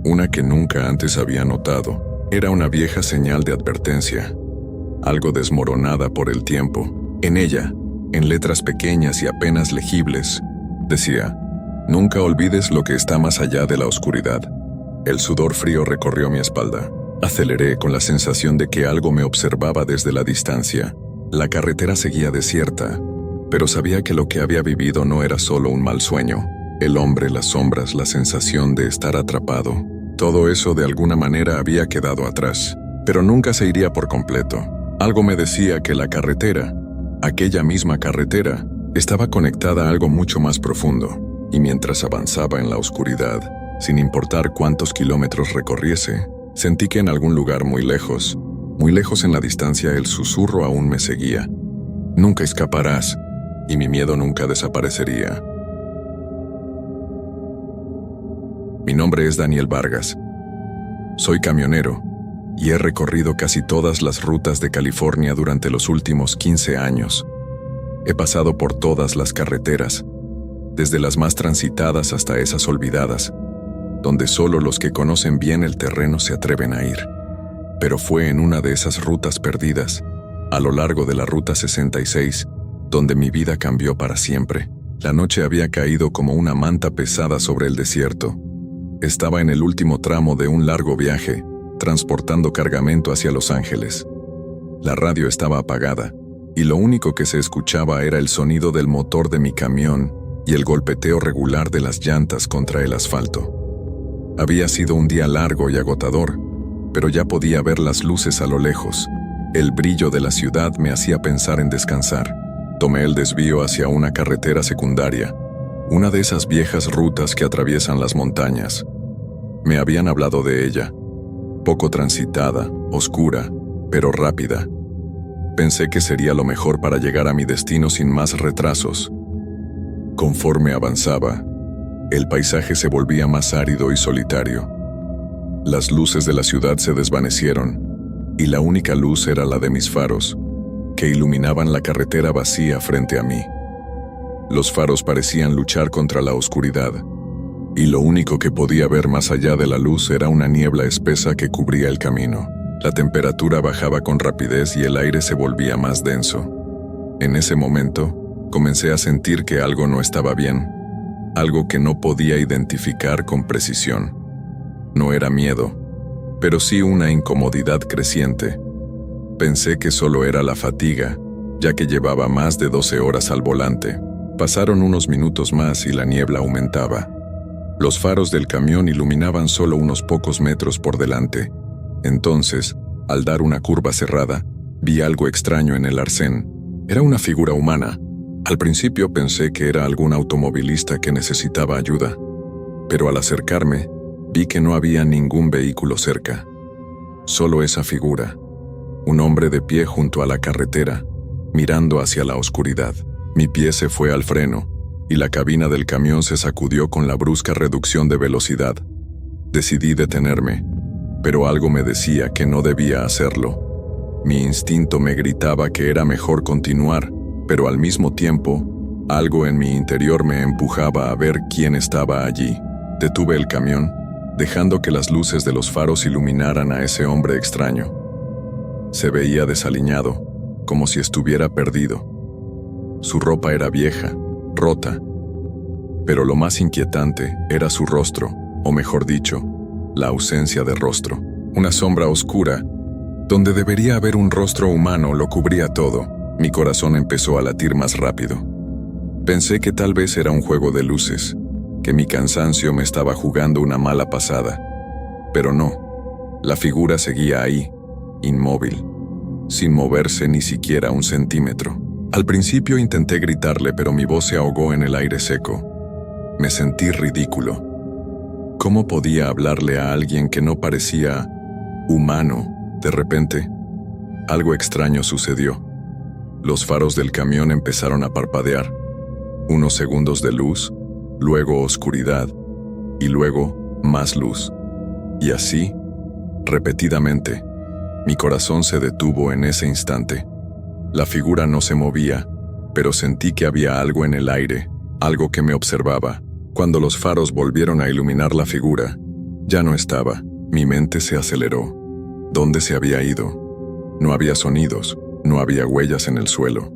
una que nunca antes había notado. Era una vieja señal de advertencia, algo desmoronada por el tiempo. En ella, en letras pequeñas y apenas legibles, decía: «Nunca olvides lo que está más allá de la oscuridad». El sudor frío recorrió mi espalda. Aceleré con la sensación de que algo me observaba desde la distancia. La carretera seguía desierta, pero sabía que lo que había vivido no era solo un mal sueño. El hombre, las sombras, la sensación de estar atrapado. Todo eso de alguna manera había quedado atrás, pero nunca se iría por completo. Algo me decía que la carretera, aquella misma carretera, estaba conectada a algo mucho más profundo, y mientras avanzaba en la oscuridad, sin importar cuántos kilómetros recorriese, sentí que en algún lugar muy lejos en la distancia, el susurro aún me seguía. Nunca escaparás, y mi miedo nunca desaparecería. Mi nombre es Daniel Vargas. Soy camionero y he recorrido casi todas las rutas de California durante los últimos 15 años. He pasado por todas las carreteras, desde las más transitadas hasta esas olvidadas, donde solo los que conocen bien el terreno se atreven a ir. Pero fue en una de esas rutas perdidas, a lo largo de la Ruta 66, donde mi vida cambió para siempre. La noche había caído como una manta pesada sobre el desierto. Estaba en el último tramo de un largo viaje, transportando cargamento hacia Los Ángeles. La radio estaba apagada, y lo único que se escuchaba era el sonido del motor de mi camión y el golpeteo regular de las llantas contra el asfalto. Había sido un día largo y agotador, pero ya podía ver las luces a lo lejos. El brillo de la ciudad me hacía pensar en descansar. Tomé el desvío hacia una carretera secundaria, una de esas viejas rutas que atraviesan las montañas. Me habían hablado de ella, poco transitada, oscura, pero rápida. Pensé que sería lo mejor para llegar a mi destino sin más retrasos. Conforme avanzaba, el paisaje se volvía más árido y solitario. Las luces de la ciudad se desvanecieron, y la única luz era la de mis faros, que iluminaban la carretera vacía frente a mí. Los faros parecían luchar contra la oscuridad, y lo único que podía ver más allá de la luz era una niebla espesa que cubría el camino. La temperatura bajaba con rapidez y el aire se volvía más denso. En ese momento, comencé a sentir que algo no estaba bien, algo que no podía identificar con precisión. No era miedo, pero sí una incomodidad creciente. Pensé que solo era la fatiga, ya que llevaba más de 12 horas al volante. Pasaron unos minutos más y la niebla aumentaba. Los faros del camión iluminaban solo unos pocos metros por delante. Entonces, al dar una curva cerrada, vi algo extraño en el arcén. Era una figura humana. Al principio pensé que era algún automovilista que necesitaba ayuda, pero al acercarme, vi que no había ningún vehículo cerca. Solo esa figura, un hombre de pie junto a la carretera, mirando hacia la oscuridad. Mi pie se fue al freno, y la cabina del camión se sacudió con la brusca reducción de velocidad. Decidí detenerme, pero algo me decía que no debía hacerlo. Mi instinto me gritaba que era mejor continuar, pero al mismo tiempo, algo en mi interior me empujaba a ver quién estaba allí. Detuve el camión, dejando que las luces de los faros iluminaran a ese hombre extraño. Se veía desaliñado, como si estuviera perdido. Su ropa era vieja, rota, pero lo más inquietante era su rostro, o mejor dicho, la ausencia de rostro. Una sombra oscura, donde debería haber un rostro humano, lo cubría todo. Mi corazón empezó a latir más rápido. Pensé que tal vez era un juego de luces, que mi cansancio me estaba jugando una mala pasada. Pero no. La figura seguía ahí, inmóvil, sin moverse ni siquiera un centímetro. Al principio intenté gritarle, pero mi voz se ahogó en el aire seco. Me sentí ridículo. ¿Cómo podía hablarle a alguien que no parecía humano? De repente, algo extraño sucedió. Los faros del camión empezaron a parpadear. Unos segundos de luz, luego oscuridad, y luego más luz. Y así, repetidamente. Mi corazón se detuvo en ese instante. La figura no se movía, pero sentí que había algo en el aire, algo que me observaba. Cuando los faros volvieron a iluminar la figura, ya no estaba. Mi mente se aceleró. ¿Dónde se había ido? No había sonidos, no había huellas en el suelo.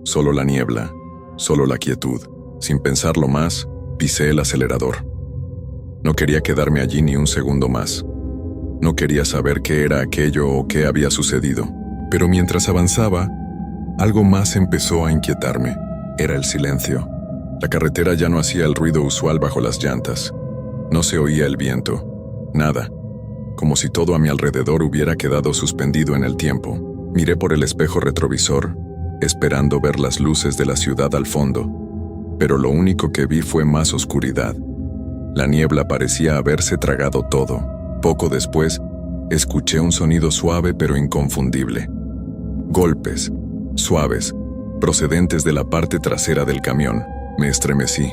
Solo la niebla, solo la quietud. Sin pensarlo más, pisé el acelerador. No quería quedarme allí ni un segundo más. No quería saber qué era aquello o qué había sucedido. Pero mientras avanzaba, algo más empezó a inquietarme. Era el silencio. La carretera ya no hacía el ruido usual bajo las llantas. No se oía el viento. Nada. Como si todo a mi alrededor hubiera quedado suspendido en el tiempo. Miré por el espejo retrovisor, esperando ver las luces de la ciudad al fondo. Pero lo único que vi fue más oscuridad. La niebla parecía haberse tragado todo. Poco después, escuché un sonido suave pero inconfundible. Golpes, suaves, procedentes de la parte trasera del camión. Me estremecí.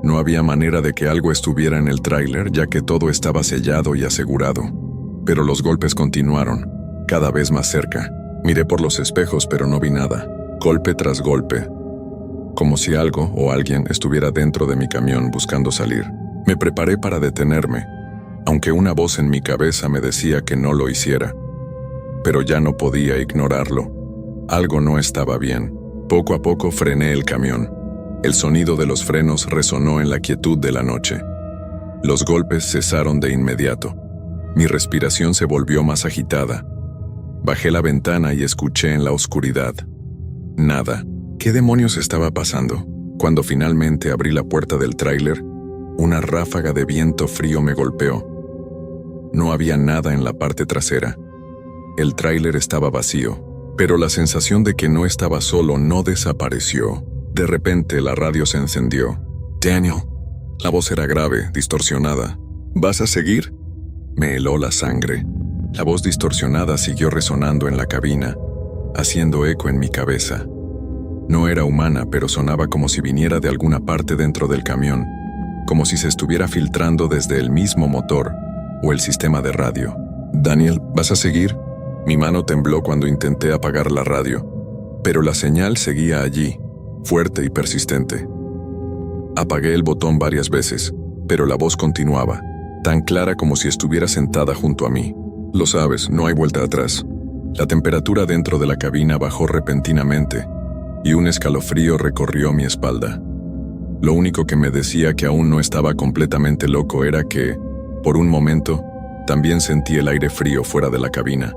No había manera de que algo estuviera en el tráiler, ya que todo estaba sellado y asegurado. Pero los golpes continuaron, cada vez más cerca. Miré por los espejos, pero no vi nada. Golpe tras golpe. Como si algo o alguien estuviera dentro de mi camión buscando salir. Me preparé para detenerme, aunque una voz en mi cabeza me decía que no lo hiciera. Pero ya no podía ignorarlo. Algo no estaba bien. Poco a poco frené el camión. El sonido de los frenos resonó en la quietud de la noche. Los golpes cesaron de inmediato. Mi respiración se volvió más agitada. Bajé la ventana y escuché en la oscuridad. Nada. ¿Qué demonios estaba pasando? Cuando finalmente abrí la puerta del tráiler, una ráfaga de viento frío me golpeó. No había nada en la parte trasera. El tráiler estaba vacío, pero la sensación de que no estaba solo no desapareció. De repente la radio se encendió. «Daniel». La voz era grave, distorsionada. «¿Vas a seguir?». Me heló la sangre. La voz distorsionada siguió resonando en la cabina, haciendo eco en mi cabeza. No era humana, pero sonaba como si viniera de alguna parte dentro del camión, como si se estuviera filtrando desde el mismo motor o el sistema de radio. «Daniel, ¿vas a seguir?». Mi mano tembló cuando intenté apagar la radio, pero la señal seguía allí, fuerte y persistente. Apagué el botón varias veces, pero la voz continuaba, tan clara como si estuviera sentada junto a mí. «Lo sabes, no hay vuelta atrás». La temperatura dentro de la cabina bajó repentinamente, y un escalofrío recorrió mi espalda. Lo único que me decía que aún no estaba completamente loco era que, por un momento, también sentí el aire frío fuera de la cabina,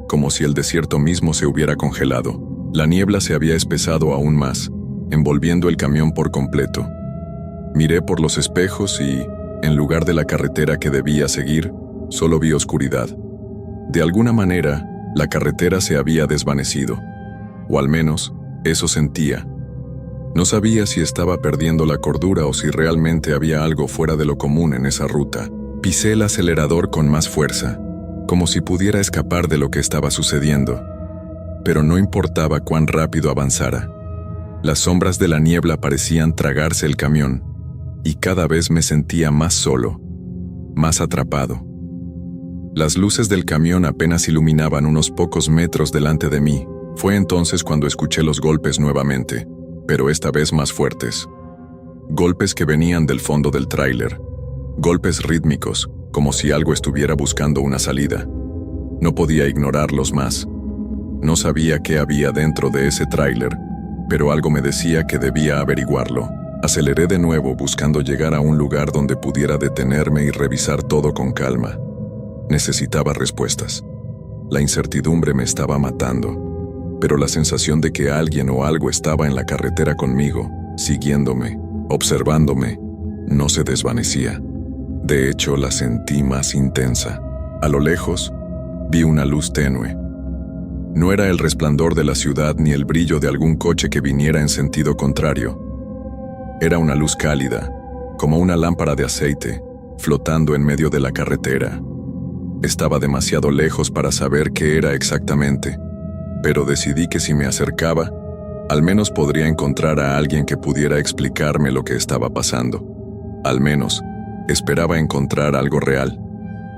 como si el desierto mismo se hubiera congelado. La niebla se había espesado aún más, envolviendo el camión por completo. Miré por los espejos y, en lugar de la carretera que debía seguir, solo vi oscuridad. De alguna manera, la carretera se había desvanecido, o al menos, eso sentía. No sabía si estaba perdiendo la cordura o si realmente había algo fuera de lo común en esa ruta. Pisé el acelerador con más fuerza, como si pudiera escapar de lo que estaba sucediendo. Pero no importaba cuán rápido avanzara. Las sombras de la niebla parecían tragarse el camión, y cada vez me sentía más solo, más atrapado. Las luces del camión apenas iluminaban unos pocos metros delante de mí. Fue entonces cuando escuché los golpes nuevamente, pero esta vez más fuertes. Golpes que venían del fondo del tráiler. Golpes rítmicos, como si algo estuviera buscando una salida. No podía ignorarlos más. No sabía qué había dentro de ese tráiler, pero algo me decía que debía averiguarlo. Aceleré de nuevo buscando llegar a un lugar donde pudiera detenerme y revisar todo con calma. Necesitaba respuestas. La incertidumbre me estaba matando, pero la sensación de que alguien o algo estaba en la carretera conmigo, siguiéndome, observándome, no se desvanecía. De hecho, la sentí más intensa. A lo lejos, vi una luz tenue. No era el resplandor de la ciudad ni el brillo de algún coche que viniera en sentido contrario. Era una luz cálida, como una lámpara de aceite, flotando en medio de la carretera. Estaba demasiado lejos para saber qué era exactamente, pero decidí que si me acercaba, al menos podría encontrar a alguien que pudiera explicarme lo que estaba pasando. Al menos, esperaba encontrar algo real,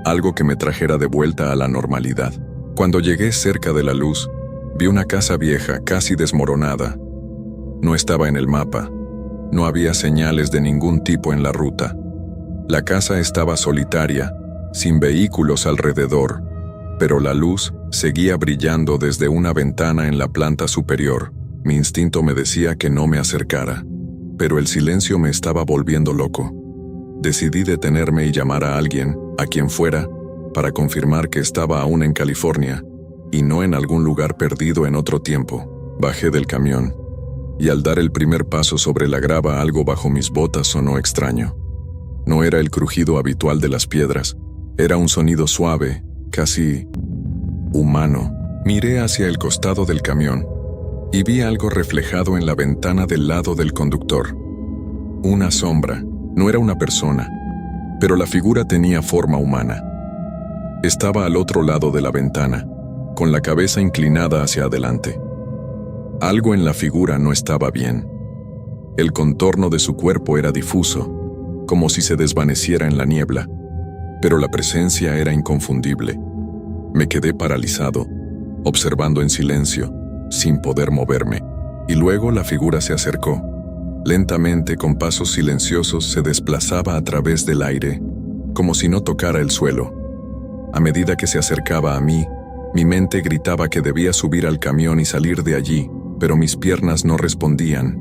algo que me trajera de vuelta a la normalidad. Cuando llegué cerca de la luz, vi una casa vieja, casi desmoronada. No estaba en el mapa. No había señales de ningún tipo en la ruta. La casa estaba solitaria, sin vehículos alrededor, pero la luz seguía brillando desde una ventana en la planta superior. Mi instinto me decía que no me acercara, pero el silencio me estaba volviendo loco. Decidí detenerme y llamar a alguien, a quien fuera, para confirmar que estaba aún en California y no en algún lugar perdido en otro tiempo. Bajé del camión, y al dar el primer paso sobre la grava algo bajo mis botas sonó extraño. No era el crujido habitual de las piedras, era un sonido suave, casi humano. Miré hacia el costado del camión y vi algo reflejado en la ventana del lado del conductor. Una sombra, no era una persona, pero la figura tenía forma humana. Estaba al otro lado de la ventana, con la cabeza inclinada hacia adelante. Algo en la figura no estaba bien. El contorno de su cuerpo era difuso, como si se desvaneciera en la niebla, pero la presencia era inconfundible. Me quedé paralizado, observando en silencio, sin poder moverme, y luego la figura se acercó. Lentamente, con pasos silenciosos, se desplazaba a través del aire, como si no tocara el suelo. A medida que se acercaba a mí, mi mente gritaba que debía subir al camión y salir de allí, pero mis piernas no respondían.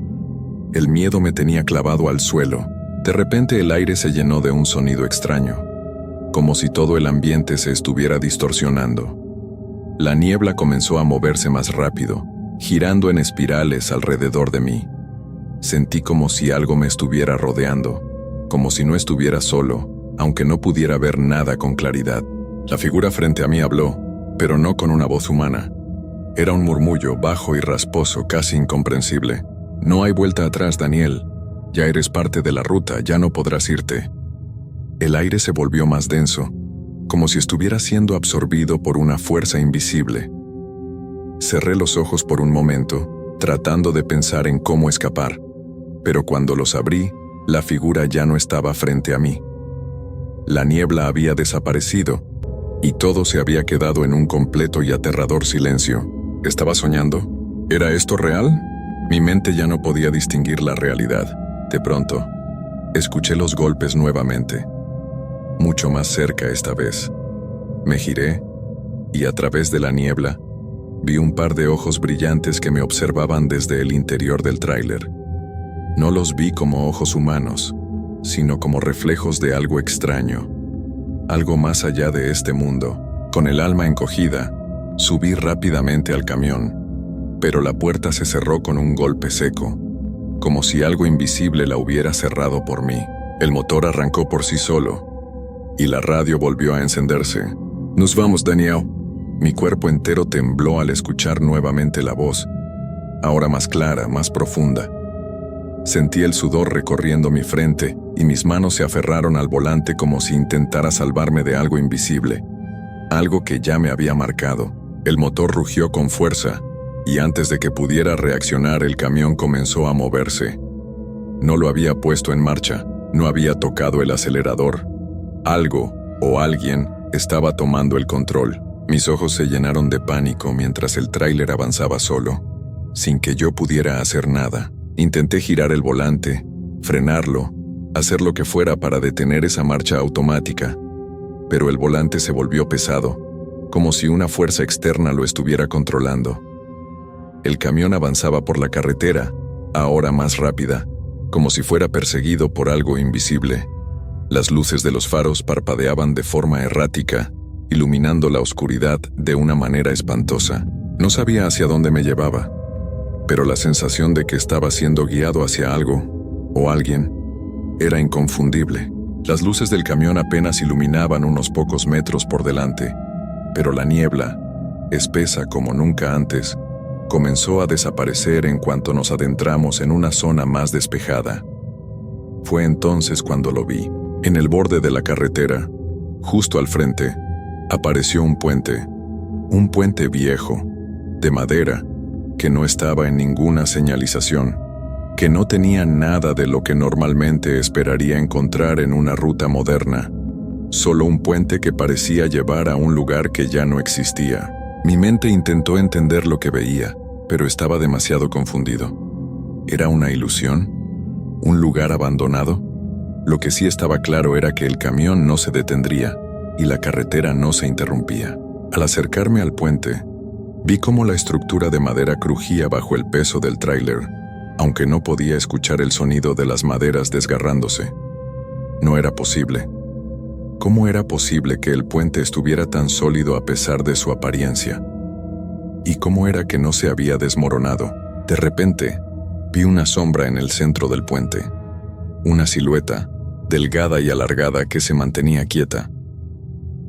El miedo me tenía clavado al suelo. De repente el aire se llenó de un sonido extraño, como si todo el ambiente se estuviera distorsionando. La niebla comenzó a moverse más rápido, girando en espirales alrededor de mí. Sentí como si algo me estuviera rodeando, como si no estuviera solo, aunque no pudiera ver nada con claridad. La figura frente a mí habló, pero no con una voz humana. Era un murmullo bajo y rasposo, casi incomprensible. No hay vuelta atrás, Daniel. Ya eres parte de la ruta, ya no podrás irte. El aire se volvió más denso, como si estuviera siendo absorbido por una fuerza invisible. Cerré los ojos por un momento, tratando de pensar en cómo escapar, pero cuando los abrí, la figura ya no estaba frente a mí. La niebla había desaparecido, y todo se había quedado en un completo y aterrador silencio. ¿Estaba soñando? ¿Era esto real? Mi mente ya no podía distinguir la realidad. De pronto, escuché los golpes nuevamente, mucho más cerca esta vez. Me giré, y a través de la niebla, vi un par de ojos brillantes que me observaban desde el interior del tráiler. No los vi como ojos humanos, sino como reflejos de algo extraño, algo más allá de este mundo. Con el alma encogida, subí rápidamente al camión, pero la puerta se cerró con un golpe seco, como si algo invisible la hubiera cerrado por mí. El motor arrancó por sí solo, y la radio volvió a encenderse. «Nos vamos, Daniel». Mi cuerpo entero tembló al escuchar nuevamente la voz, ahora más clara, más profunda. Sentí el sudor recorriendo mi frente, y mis manos se aferraron al volante como si intentara salvarme de algo invisible, algo que ya me había marcado. El motor rugió con fuerza, y antes de que pudiera reaccionar, el camión comenzó a moverse. No lo había puesto en marcha, no había tocado el acelerador. Algo, o alguien, estaba tomando el control. Mis ojos se llenaron de pánico mientras el tráiler avanzaba solo, sin que yo pudiera hacer nada. Intenté girar el volante, frenarlo, hacer lo que fuera para detener esa marcha automática, pero el volante se volvió pesado, como si una fuerza externa lo estuviera controlando. El camión avanzaba por la carretera, ahora más rápida, como si fuera perseguido por algo invisible. Las luces de los faros parpadeaban de forma errática, iluminando la oscuridad de una manera espantosa. No sabía hacia dónde me llevaba, pero la sensación de que estaba siendo guiado hacia algo, o alguien, era inconfundible. Las luces del camión apenas iluminaban unos pocos metros por delante, pero la niebla, espesa como nunca antes, comenzó a desaparecer en cuanto nos adentramos en una zona más despejada. Fue entonces cuando lo vi. En el borde de la carretera, justo al frente, apareció un puente viejo, de madera, que no estaba en ninguna señalización, que no tenía nada de lo que normalmente esperaría encontrar en una ruta moderna, solo un puente que parecía llevar a un lugar que ya no existía. Mi mente intentó entender lo que veía, pero estaba demasiado confundido. ¿Era una ilusión? ¿Un lugar abandonado? Lo que sí estaba claro era que el camión no se detendría y la carretera no se interrumpía. Al acercarme al puente, vi cómo la estructura de madera crujía bajo el peso del tráiler, aunque no podía escuchar el sonido de las maderas desgarrándose. No era posible. ¿Cómo era posible que el puente estuviera tan sólido a pesar de su apariencia? ¿Y cómo era que no se había desmoronado? De repente, vi una sombra en el centro del puente. Una silueta, delgada y alargada, que se mantenía quieta.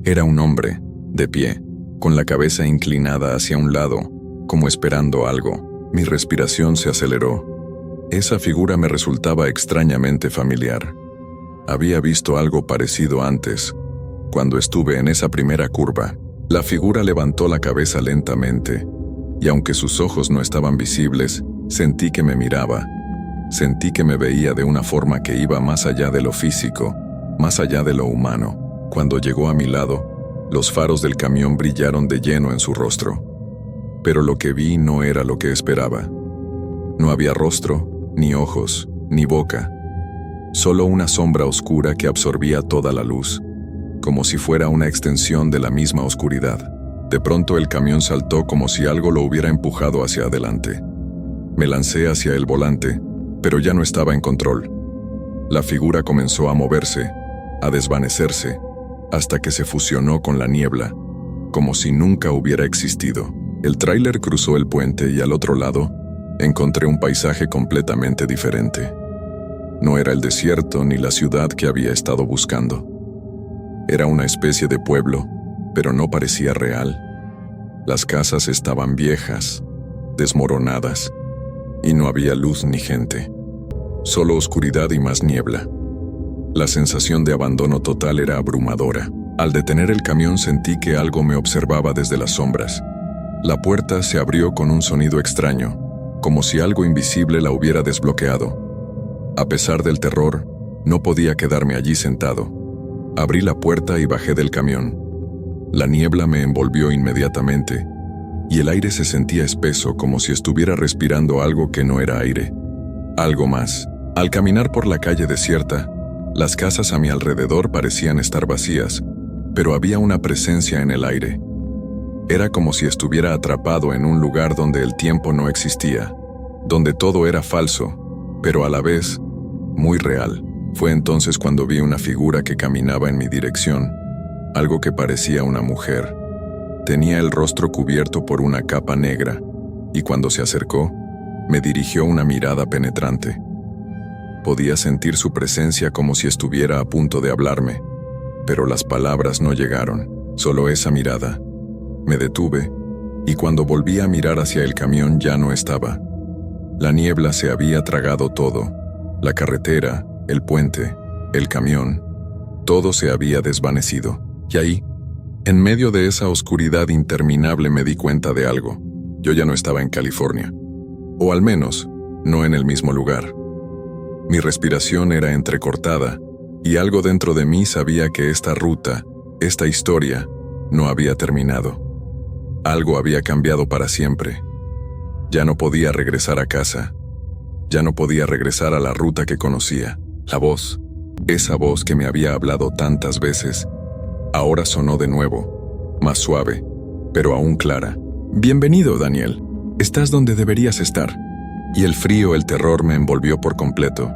Era un hombre, de pie, con la cabeza inclinada hacia un lado, como esperando algo. Mi respiración se aceleró. Esa figura me resultaba extrañamente familiar. Había visto algo parecido antes, cuando estuve en esa primera curva. La figura levantó la cabeza lentamente, y aunque sus ojos no estaban visibles, sentí que me miraba. Sentí que me veía de una forma que iba más allá de lo físico, más allá de lo humano. Cuando llegó a mi lado, los faros del camión brillaron de lleno en su rostro. Pero lo que vi no era lo que esperaba. No había rostro, ni ojos, ni boca. Solo una sombra oscura que absorbía toda la luz, como si fuera una extensión de la misma oscuridad. De pronto el camión saltó como si algo lo hubiera empujado hacia adelante. Me lancé hacia el volante, pero ya no estaba en control. La figura comenzó a moverse, a desvanecerse, hasta que se fusionó con la niebla, como si nunca hubiera existido. El tráiler cruzó el puente y al otro lado encontré un paisaje completamente diferente. No era el desierto ni la ciudad que había estado buscando. Era una especie de pueblo, pero no parecía real. Las casas estaban viejas, desmoronadas, y no había luz ni gente. Solo oscuridad y más niebla. La sensación de abandono total era abrumadora. Al detener el camión sentí que algo me observaba desde las sombras. La puerta se abrió con un sonido extraño, como si algo invisible la hubiera desbloqueado. A pesar del terror, no podía quedarme allí sentado. Abrí la puerta y bajé del camión. La niebla me envolvió inmediatamente, y el aire se sentía espeso, como si estuviera respirando algo que no era aire. Algo más. Al caminar por la calle desierta, las casas a mi alrededor parecían estar vacías, pero había una presencia en el aire. Era como si estuviera atrapado en un lugar donde el tiempo no existía, donde todo era falso, pero a la vez, muy real. Fue entonces cuando vi una figura que caminaba en mi dirección, algo que parecía una mujer. Tenía el rostro cubierto por una capa negra, y cuando se acercó, me dirigió una mirada penetrante. Podía sentir su presencia como si estuviera a punto de hablarme, pero las palabras no llegaron, solo esa mirada. Me detuve, y cuando volví a mirar hacia el camión ya no estaba. La niebla se había tragado todo, la carretera, el puente, el camión, todo se había desvanecido. Y ahí, en medio de esa oscuridad interminable, me di cuenta de algo. Yo ya no estaba en California, o al menos, no en el mismo lugar. Mi respiración era entrecortada, y algo dentro de mí sabía que esta ruta, esta historia, no había terminado. Algo había cambiado para siempre. Ya no podía regresar a casa. Ya no podía regresar a la ruta que conocía. La voz, esa voz que me había hablado tantas veces, ahora sonó de nuevo, más suave, pero aún clara. «Bienvenido, Daniel. Estás donde deberías estar». Y el frío, el terror me envolvió por completo.